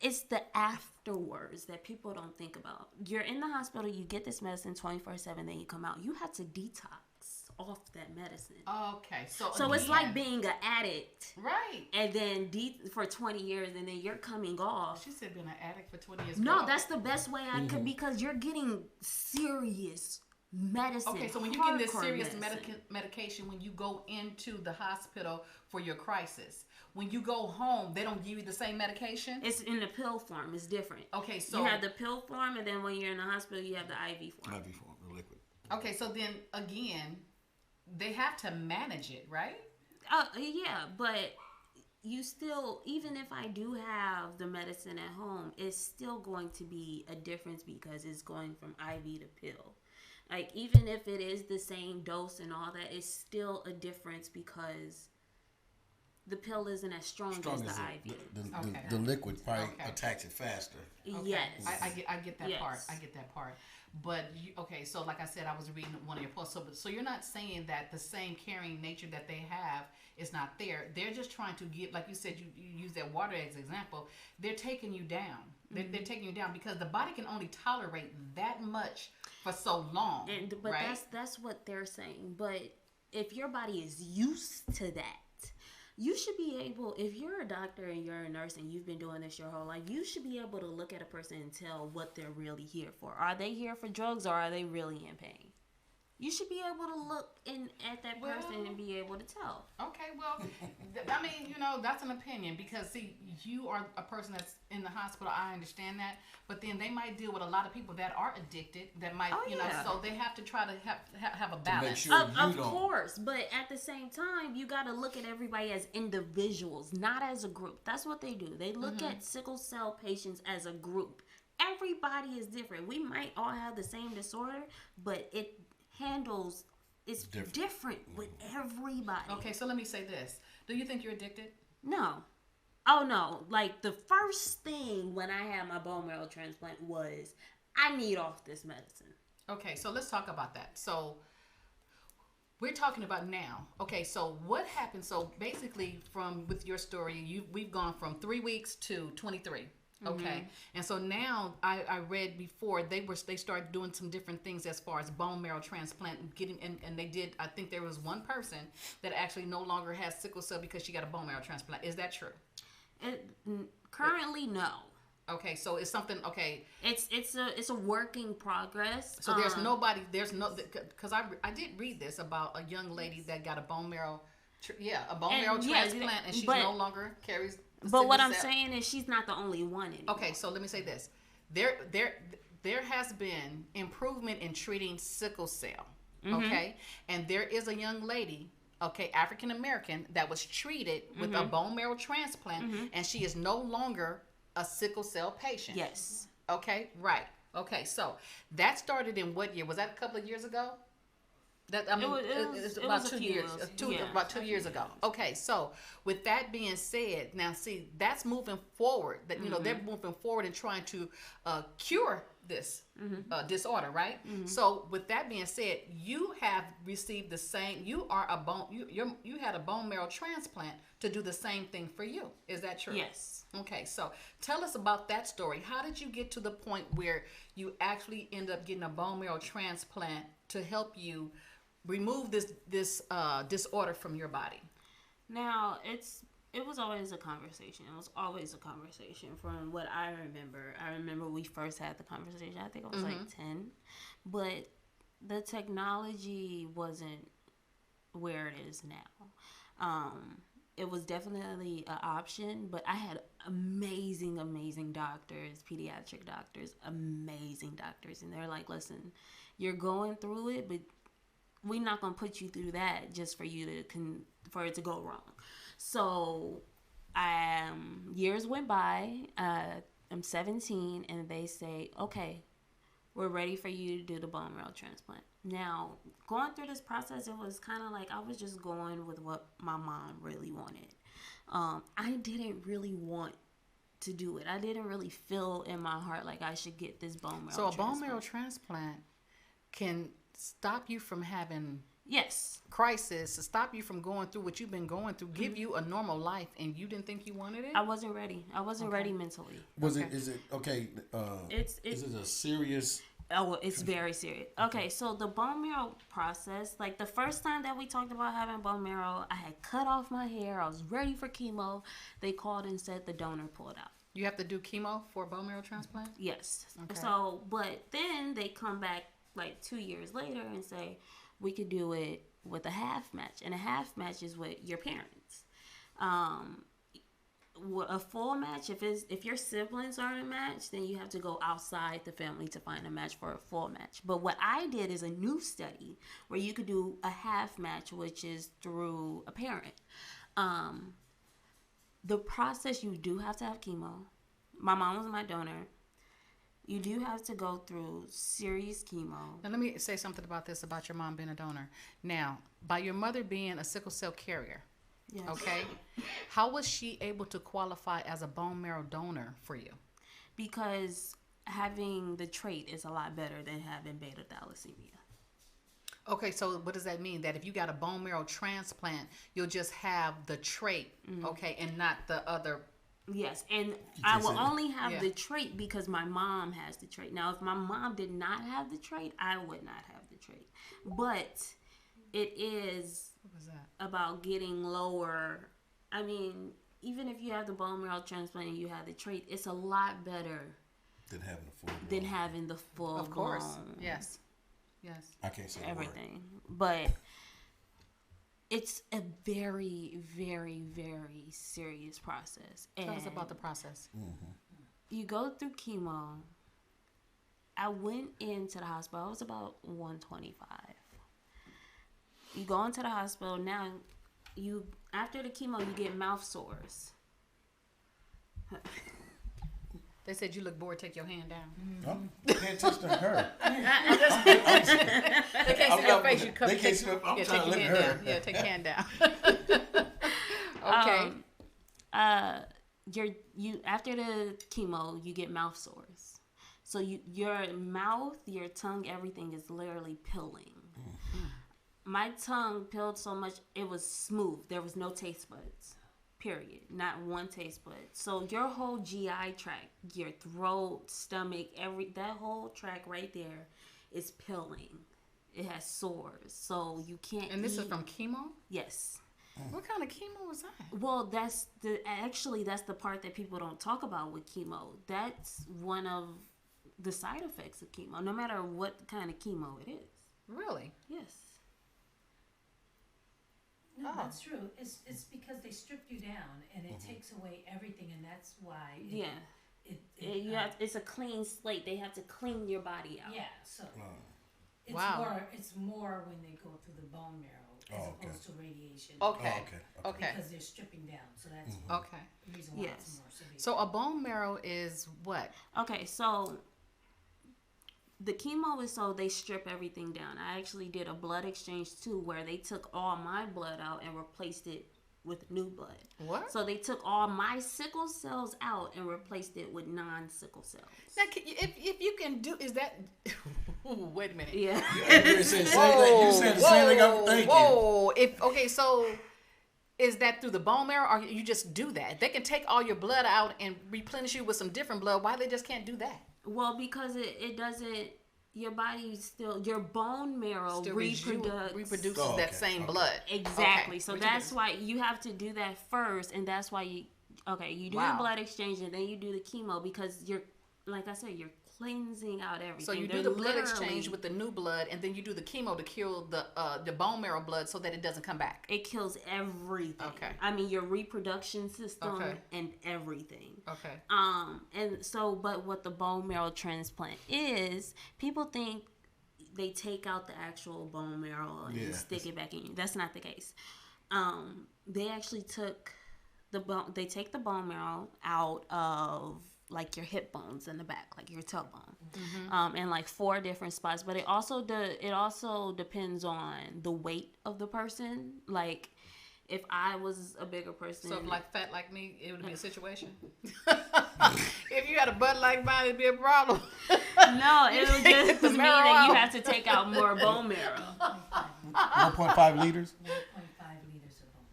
it's the afterwards that people don't think about. You're in the hospital, you get this medicine 24/7, then you come out. You have to detox off that medicine. Okay, so again, it's like being an addict, right? And then for 20 years, and then you're coming off. She said being an addict for 20 years. No, that's the best way I could, because you're getting serious medicine. Okay, so when you get this serious medication, when you go into the hospital for your crisis, when you go home, they don't give you the same medication? It's in the pill form. It's different. Okay, so you have the pill form, and then when you're in the hospital, you have the IV form. IV form, the liquid. Okay, so then again, they have to manage it, right? Yeah, but you still, even if I do have the medicine at home, it's still going to be a difference because it's going from IV to pill. Like, even if it is the same dose and all that, it's still a difference because the pill isn't as strong as the IV. The liquid probably attacks it faster. Okay. Yes. I get that yes. part. I get that part. But, so like I said, I was reading one of your posts. So you're not saying that the same caring nature that they have is not there. They're just trying to get, like you said, you use that water as an example. They're taking you down. They're taking you down because the body can only tolerate that much for so long. But right? that's what they're saying. But if your body is used to that, you should be able, if you're a doctor and you're a nurse and you've been doing this your whole life, you should be able to look at a person and tell what they're really here for. Are they here for drugs, or are they really in pain? You should be able to look at that person and be able to tell. Okay, well, I mean, that's an opinion because, see, you are a person that's in the hospital. I understand that. But then they might deal with a lot of people that are addicted that might, so they have to try to have a balance. To make sure of course. But at the same time, you got to look at everybody as individuals, not as a group. That's what they do. They look at sickle cell patients as a group. Everybody is different. We might all have the same disorder, but it's different with everybody. Okay, so let me say this. Do you think you're addicted? No. Oh no. Like, the first thing when I had my bone marrow transplant was, I need off this medicine. Okay, so let's talk about that. So we're talking about now. Okay, so what happened? So basically, with your story, we've gone from 3 weeks to 23. Okay, and so now I read before they started doing some different things as far as bone marrow transplant and they did. I think there was one person that actually no longer has sickle cell because she got a bone marrow transplant. Is that true? Currently, no. Okay, so it's something. Okay, it's a work in progress. So because I did read this about a young lady that got a bone marrow, transplant, and she no longer carries. But what I'm saying is she's not the only one anymore. Okay, so let me say this. There has been improvement in treating sickle cell, okay? And there is a young lady, okay, African American, that was treated with a bone marrow transplant, and she is no longer a sickle cell patient. Yes. Okay, right. Okay, so that started in what year? Was that a couple of years ago? It's about 2 years. About 2 years ago. Okay, so with that being said, now see, that's moving forward. That they're moving forward and trying to cure this disorder, right? So with that being said, you have received the same. You had a bone marrow transplant to do the same thing for you. Is that true? Yes. Okay, so tell us about that story. How did you get to the point where you actually end up getting a bone marrow transplant to help you remove this disorder from your body? Now, it was always a conversation. It was always a conversation from what I remember. I remember we first had the conversation. I think I was like 10. But the technology wasn't where it is now. It was definitely an option, but I had amazing doctors, pediatric doctors, amazing doctors. And they're like, listen, you're going through it, but we're not going to put you through that just for you for it to go wrong. So years went by. I'm 17, and they say, okay, we're ready for you to do the bone marrow transplant. Now, going through this process, it was kind of like I was just going with what my mom really wanted. I didn't really want to do it. I didn't really feel in my heart like I should get this bone marrow. So a bone marrow transplant can stop you from having crisis, to stop you from going through what you've been going through, give you a normal life, and you didn't think you wanted it? I wasn't ready. I wasn't ready mentally. Is it okay? Is it a serious? Oh, it's very serious. Okay, so the bone marrow process, like the first time that we talked about having bone marrow, I had cut off my hair. I was ready for chemo. They called and said the donor pulled out. You have to do chemo for a bone marrow transplant? Yes. Okay. So, but then they come back like 2 years later and say, we could do it with a half match. And a half match is with your parents. A full match, if your siblings aren't a match, then you have to go outside the family to find a match for a full match. But what I did is a new study where you could do a half match, which is through a parent. The process, you do have to have chemo. My mom was my donor. You do have to go through serious chemo. Now let me say something about this, about your mom being a donor. Now, by your mother being a sickle cell carrier, yes. Okay, how was she able to qualify as a bone marrow donor for you? Because having the trait is a lot better than having beta thalassemia. Okay, so what does that mean? That if you got a bone marrow transplant, you'll just have the trait, okay, and not the other. Yes, and I will only have the trait because my mom has the trait. Now, if my mom did not have the trait, I would not have the trait. But it is about getting lower. I mean, even if you have the bone marrow transplant and you have the trait, it's a lot better than having the full. Than having the full. Of course, yes. Yes. I can't say everything, but it's a very, very, very serious process. Tell us about the process. Mm-hmm. You go through chemo. I went into the hospital. I was about 125. You go into the hospital. Now, after the chemo, you get mouth sores. They said you look bored. Take your hand down. Oh, you can't touch her. They can't see your face. You come. They can't see. I'm trying to look at her. Down. Yeah, take your hand down. Okay. You after the chemo, you get mouth sores. So your mouth, your tongue, everything is literally peeling. Mm-hmm. My tongue peeled so much it was smooth. There was no taste buds. Period. Not one taste bud. So your whole GI tract, your throat, stomach, that whole tract right there is peeling. It has sores. So you can't And this is from chemo? Yes. What kind of chemo was that? Well, that's the part that people don't talk about with chemo. That's one of the side effects of chemo, no matter what kind of chemo it is. Really? Yes. No, that's true. It's because they strip you down and it takes away everything, and that's why. It's a clean slate. They have to clean your body out. Yeah, so it's more when they go through the bone marrow as opposed to radiation. Okay. Because they're stripping down, so that's the reason why it's more severe. So a bone marrow is what? Okay, so the chemo is so they strip everything down. I actually did a blood exchange too, where they took all my blood out and replaced it with new blood. What? So they took all my sickle cells out and replaced it with non-sickle cells. Now, if you can do, is that? Wait a minute. Yeah. You said the same thing I'm thinking. Whoa. So is that through the bone marrow, or you just do that? They can take all your blood out and replenish you with some different blood. Why they just can't do that? Well, because it doesn't. Your body still, your bone marrow reproduces that same blood. Exactly. Okay. So that's why you have to do that first, and that's why you do the blood exchange and then you do the chemo, because you're, like I said, you're cleansing out everything. So you do the blood exchange with the new blood, and then you do the chemo to kill the bone marrow blood so that it doesn't come back. It kills everything. Okay. I mean, your reproduction system and everything. Okay. And so, but what the bone marrow transplant is, people think they take out the actual bone marrow and stick it back in you. That's not the case. They actually took they take the bone marrow out of like your hip bones in the back, like your tailbone, and like 4 different spots. But it also depends on the weight of the person. Like if I was a bigger person. So if like fat like me, it would be a situation. If you had a butt like mine, it'd be a problem. No, it would just mean that you have to take out more bone marrow. 1.5 liters? 1.5 liters of bone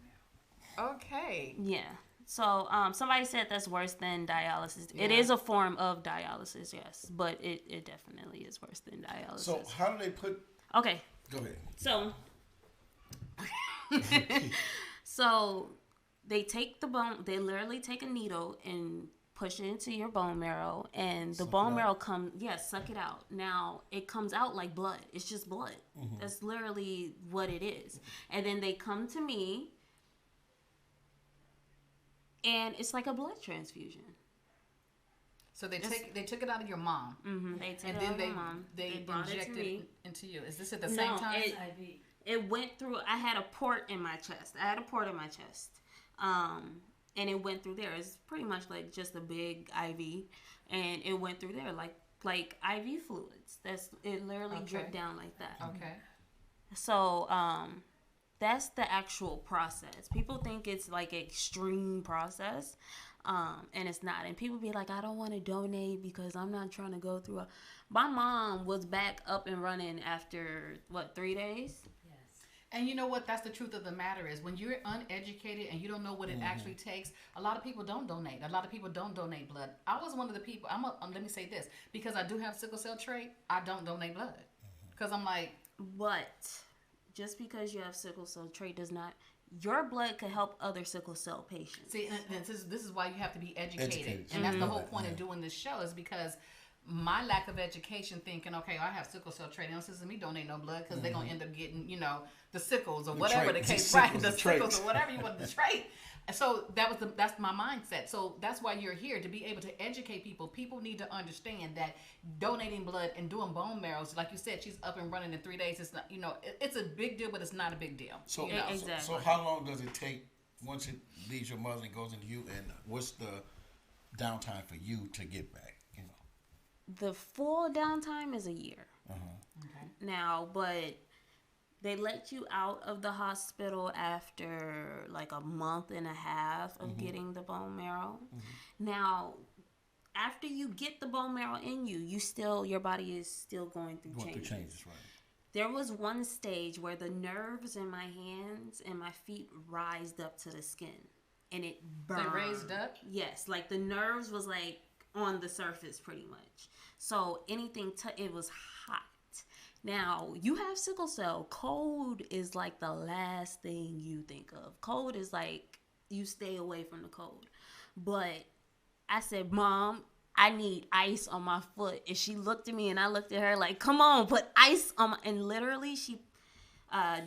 marrow. Okay. Yeah. So somebody said that's worse than dialysis. Yeah. It is a form of dialysis, yes, but it definitely is worse than dialysis. So how do they put? Okay. Go ahead. So. So they take the bone. They literally take a needle and push it into your bone marrow, and the bone marrow suck it out. Now it comes out like blood. It's just blood. Mm-hmm. That's literally what it is. And then they come to me, and it's like a blood transfusion. So they took it out of your mom. Mm-hmm. They took it out of my mom. They injected it into you. Is this at the same time? It went through. I had a port in my chest. And it went through there. It's pretty much like just a big IV, and it went through there like IV fluids. It literally dripped down like that. Okay. So that's the actual process. People think it's like an extreme process, and it's not. And people be like, I don't want to donate because I'm not trying to go through. My mom was back up and running after 3 days. And you know what? That's the truth of the matter is when you're uneducated and you don't know what it actually takes, a lot of people don't donate. A lot of people don't donate blood. I was one of the people, let me say this, because I do have sickle cell trait, I don't donate blood. Because I'm like... But just because you have sickle cell trait does not... Your blood could help other sickle cell patients. See, and this is why you have to be educated. And that's the whole point of doing this show is because... my lack of education thinking, okay, I have sickle cell trait. Don't listen to me donate no blood because they're going to end up getting, the sickles or whatever the case, right? The sickles or whatever you want the trait. So that's my mindset. So that's why you're here, to be able to educate people. People need to understand that donating blood and doing bone marrows, like you said, she's up and running in 3 days. It's not, it's a big deal, but it's not a big deal. So, exactly. So how long does it take once it leaves your mother and goes into you, and what's the downtime for you to get back? The full downtime is a year. Okay. Now, but they let you out of the hospital after like a month and a half of getting the bone marrow. Now, after you get the bone marrow in you, your body is still going through changes. Right. There was one stage where the nerves in my hands and my feet rised up to the skin, and it burned. They raised up? Yes, like the nerves was like on the surface pretty much. So anything, it was hot. Now, you have sickle cell. Cold is like the last thing you think of. Cold is like, you stay away from the cold. But I said, Mom, I need ice on my foot. And she looked at me and I looked at her like, come on, put ice on my... And literally she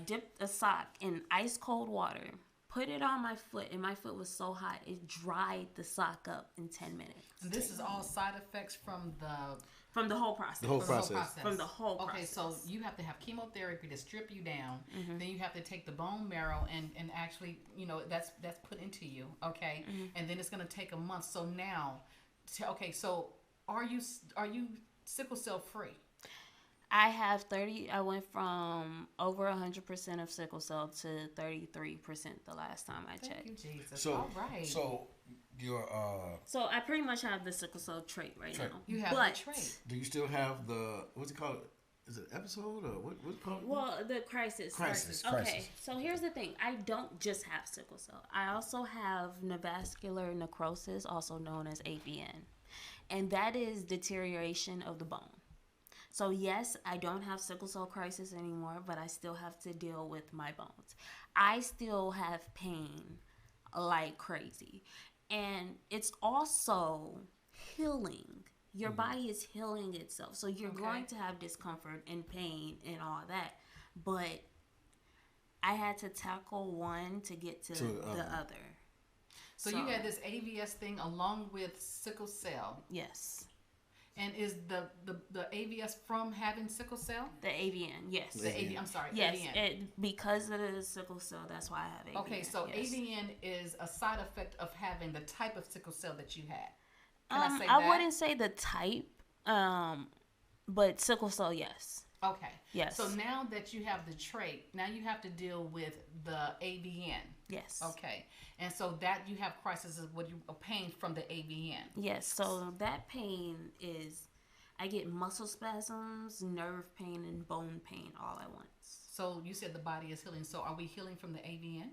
dipped a sock in ice cold water, put it on my foot, and my foot was so hot it dried the sock up in 10 minutes. And this is all side effects from the whole process. From the whole process. Okay, so you have to have chemotherapy to strip you down. Then you have to take the bone marrow and actually, that's put into you. Okay, and then it's going to take a month. So now, so are you sickle cell free? I went from over 100% of sickle cell to 33% the last time I checked. Thank you, Jesus. So, all right. So your So I pretty much have the sickle cell trait right now. You have the trait. Do you still have the, what's it called? Is it episode or what's it called? Well, the crisis. Okay, so here's the thing. I don't just have sickle cell. I also have neovascular necrosis, also known as AVN. And that is deterioration of the bone. So yes, I don't have sickle cell crisis anymore, but I still have to deal with my bones. I still have pain like crazy. And it's also healing. Your body is healing itself. So you're going to have discomfort and pain and all that. But I had to tackle one to get to the other. So you had this AVS thing along with sickle cell. Yes. And is the AVS from having sickle cell? The AVN, yes. I'm sorry, yes, AVN. Because of the sickle cell, that's why I have AVN. Okay, so yes. AVN is a side effect of having the type of sickle cell that you had. Can I say that? I wouldn't say the type, but sickle cell, yes. Okay. Yes. So now that you have the trait, now you have to deal with the AVN. Yes. Okay. And so that you have crisis of what you pain from the AVN. Yes. So that pain is, I get muscle spasms, nerve pain, and bone pain all at once. So you said the body is healing. So are we healing from the AVN?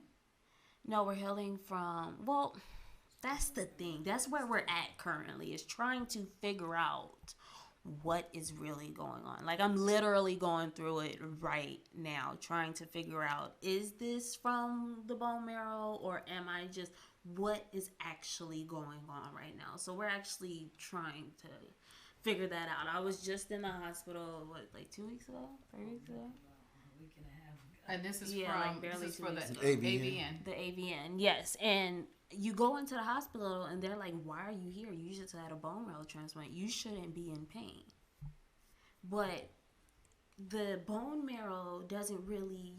No, we're healing from, well, that's the thing. That's where we're at currently, is trying to figure out what is really going on. Like, I'm literally going through it right now, trying to figure out, is this from the bone marrow, or am I just, what is actually going on right now? So we're actually trying to figure that out. I was just in the hospital, like 2 weeks ago, 3 weeks ago? And this is barely this is for the AVN. The AVN, yes. And you go into the hospital and they're like, why are you here? You just had a bone marrow transplant. You shouldn't be in pain. But the bone marrow doesn't really,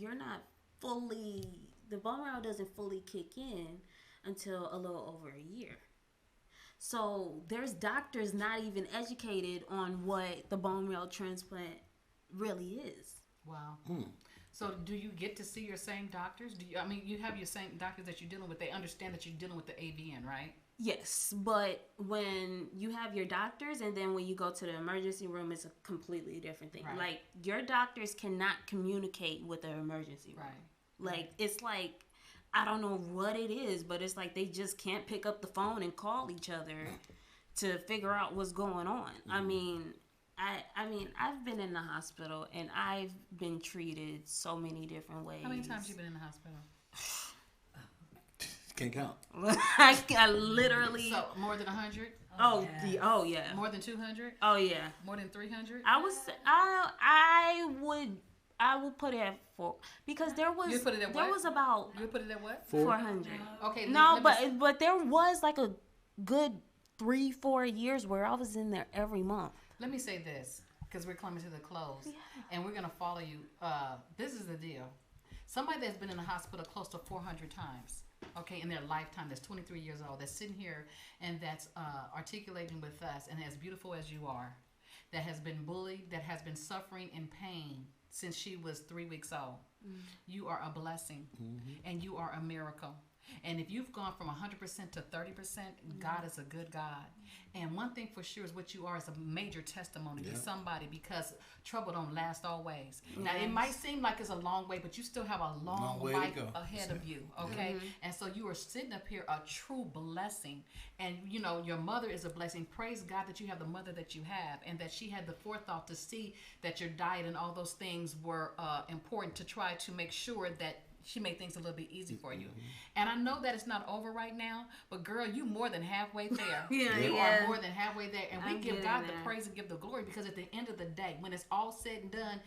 the bone marrow doesn't fully kick in until a little over a year. So there's doctors not even educated on what the bone marrow transplant really is. Wow. So do you get to see your same doctors? You have your same doctors that you're dealing with. They understand that you're dealing with the AVN, right? Yes, but when you have your doctors and then when you go to the emergency room, it's a completely different thing. Right. Like, your doctors cannot communicate with the emergency room. Right. Like, it's like, I don't know what it is, but it's like they just can't pick up the phone and call each other to figure out what's going on. I mean, I've been in the hospital and I've been treated so many different ways. How many times you been in the hospital? Can't count. I literally. So more than 100? Oh yeah. More than 200? Oh yeah. More than 300? I would put it at 4 because there was. You put it at there what? was about. You put it at what? 400. Okay. No, but there was like a good 3-4 years where I was in there every month. Let me say this, because we're coming to the close, and we're going to follow you. This is the deal. Somebody that's been in the hospital close to 400 times, okay, in their lifetime, that's 23 years old, that's sitting here and that's articulating with us, and as beautiful as you are, that has been bullied, that has been suffering in pain since she was 3 weeks old. You are a blessing, and you are a miracle. And if you've gone from 100% to 30%, God is a good God. And one thing for sure is what you are is a major testimony to somebody, because trouble don't last always. Yes. Now, it might seem like it's a long way, but you still have a long life ahead of you, okay? And so you are sitting up here a true blessing. And, you know, your mother is a blessing. Praise God that you have the mother that you have, and that she had the forethought to see that your diet and all those things were important to try to make sure that she made things a little bit easy for you. And I know that it's not over right now, but girl, you more than halfway there. You are more than halfway there. And we give God the praise and give the glory, because at the end of the day, when it's all said and done,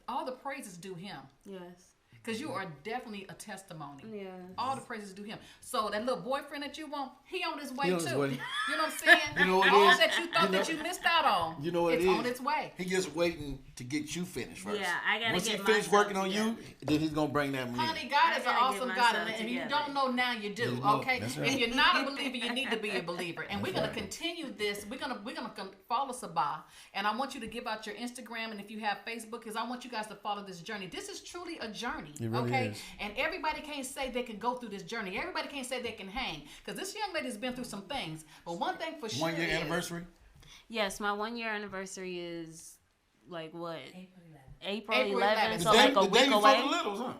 all the praises due him. Yes. Because you are definitely a testimony. Yes. All the praises due him. So that little boyfriend that you want, he on his way He on his too. way. You know what I'm saying? You know what it all is? that you thought that you missed out on, You know what it's it is? on its way. He just waiting to get you finished first. Yeah, I gotta Once get he finished myself working on you, together. then he's gonna bring that money. Honey, God is an gotta awesome get God, myself and if you together. don't know now, you do. You know, Okay, that's right. if you're not a believer, you need to be a believer, and we're gonna continue this. We're gonna follow Sabah, and I want you to give out your Instagram, and if you have Facebook, because I want you guys to follow this journey. This is truly a journey. It really okay, is. and everybody can't say they can go through this journey. Everybody can't say they can hang, because this young lady's been through some things. But one thing for sure 1 year is, anniversary. Yes, my 1 year anniversary is like what? April 11th. April 11th. 11th. So the like a day week before away. the littles, huh?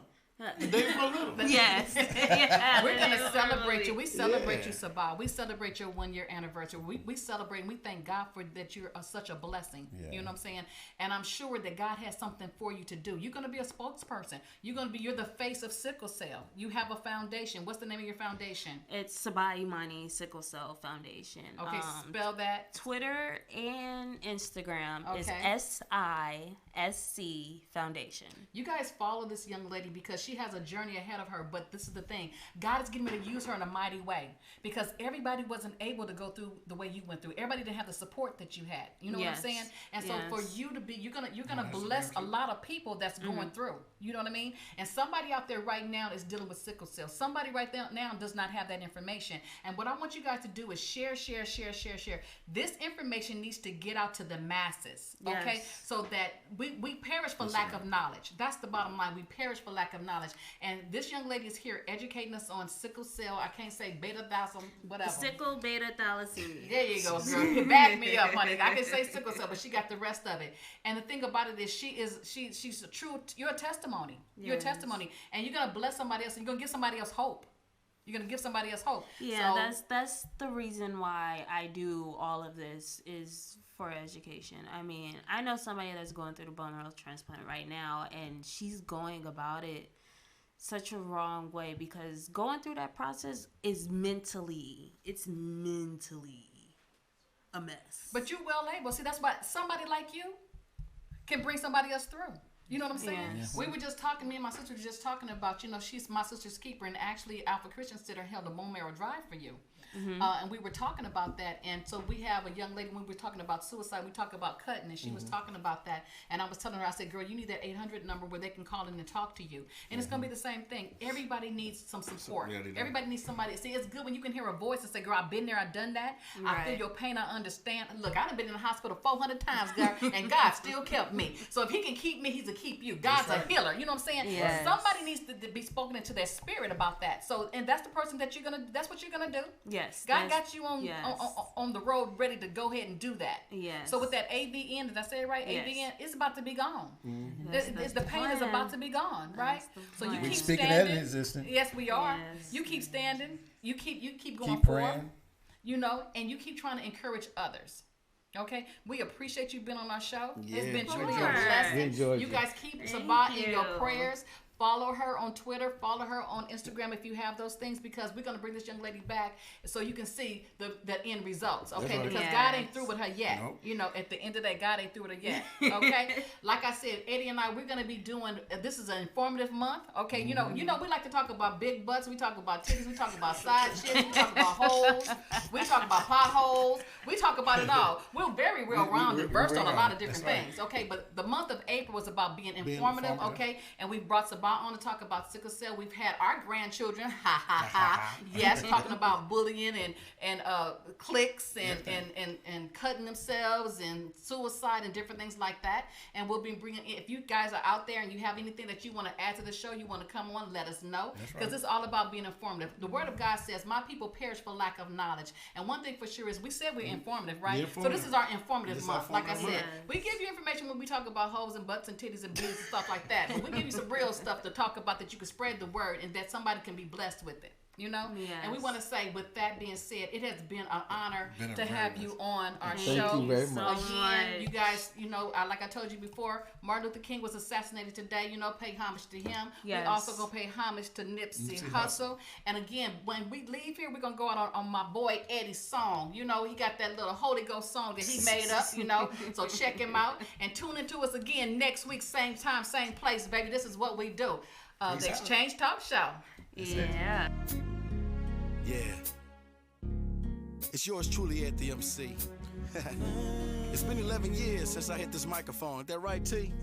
The day before the littles. Yes. Yeah, we're gonna that is celebrate you. We celebrate Yeah. you, Sabah. We celebrate your 1 year anniversary. We celebrate and we thank God for that you're such a blessing. Yeah. You know what I'm saying? And I'm sure that God has something for you to do. You're gonna be a spokesperson. You're the face of Sickle Cell. You have a foundation. What's the name of your foundation? It's Sabah Imani Sickle Cell Foundation. Okay, spell that. Twitter and Instagram is Okay. SISC Foundation. You guys follow this young lady because she she has a journey ahead of her. But this is the thing. God is getting ready to use her in a mighty way, because everybody wasn't able to go through the way you went through. Everybody didn't have the support that you had. You know what I'm saying? And so for you to be, you're gonna bless a lot of people that's going through. You know what I mean? And somebody out there right now is dealing with sickle cell. Somebody right now does not have that information. And what I want you guys to do is share. This information needs to get out to the masses, okay? So that we perish for lack of knowledge. That's the bottom line. We perish for lack of knowledge. And this young lady is here educating us on sickle cell. I can't say beta thalassemia, whatever. Sickle beta thalassemia. There you go, girl. Back me up, honey. I can say sickle cell, but she got the rest of it. And the thing about it is, she's a true. You're a testimony. You're a testimony, and you're gonna bless somebody else. And you're gonna give somebody else hope. You're gonna give somebody else hope. Yeah, so, that's the reason why I do all of this, is for education. I mean, I know somebody that's going through the bone marrow transplant right now, and she's going about it such a wrong way, because going through that process is mentally a mess. But you're well able. See, that's why somebody like you can bring somebody else through. You know what I'm saying? Yes. We were just talking, me and my sister were just talking about, she's my sister's keeper, and actually Alpha Christian Center held a bone marrow drive for you. And we were talking about that. And so we have a young lady, when we were talking about suicide, we talked about cutting, and she was talking about that. And I was telling her, I said, girl, you need that 800 number where they can call in and talk to you. And it's going to be the same thing. Everybody needs some support. Everybody needs somebody. See, it's good when you can hear a voice and say, girl, I've been there, I've done that. Right. I feel your pain, I understand. Look, I've been in the hospital 400 times, girl, and God still kept me. So if he can keep me, he's a keep you. God's a healer. You know what I'm saying? Yes. Somebody needs to be spoken into their spirit about that. So, and that's the person that that's what you're going to do. Yes. God got you on the road ready to go ahead and do that. Yes. So with that AVN, did I say it right? Yes. AVN, it's about to be gone. The pain is about to be gone, right? So you keep speaking standing. That in existence. Yes, we are. Yes. You keep standing. You keep going keep forward. Praying. And you keep trying to encourage others. Okay, we appreciate you being on our show. Yeah, it's been truly a blessing. You guys keep Sabat in your prayers. Follow her on Twitter. Follow her on Instagram if you have those things, because we're going to bring this young lady back so you can see the end results, okay? Right. Because God ain't through with her yet. Nope. At the end of that, God ain't through with her yet, okay? Like I said, Eddie and I, we're going to be doing, this is an informative month, okay? You know, we like to talk about big butts. We talk about titties. We talk about side chicks. We talk about holes. We talk about potholes. We talk about it all. We're very well-rounded, versed on a lot of different things, okay? But the month of April was about being informative, okay? And we brought Sabat on to talk about sickle cell. We've had our grandchildren, yes, talking about bullying and cliques and cutting themselves and suicide and different things like that. And we'll be bringing, if you guys are out there and you have anything that you want to add to the show, you want to come on, let us know, because it's all about being informative. The Word of God says, my people perish for lack of knowledge. And one thing for sure is, we said we're informative, right? So this is our informative month. Like I said, we give you information when we talk about hoes and butts and titties and boobs and stuff like that, but we give you some real stuff to talk about, that you can spread the word and that somebody can be blessed with it. Yes. And we want to say, with that being said, it has been an honor to have you on our show. Thank you very much. Again, you guys, like I told you before, Martin Luther King was assassinated today. Pay homage to him. Yes. We also going to pay homage to Nipsey Hussle. And again, when we leave here, we're going to go out on my boy Eddie's song. He got that little Holy Ghost song that he made up, So check him out and tune into us again next week, same time, same place, baby. This is what we do. The Xchange Talk Show. Yeah. Yeah. It's yours truly at the MC. It's been 11 years since I hit this microphone. Is that right, T?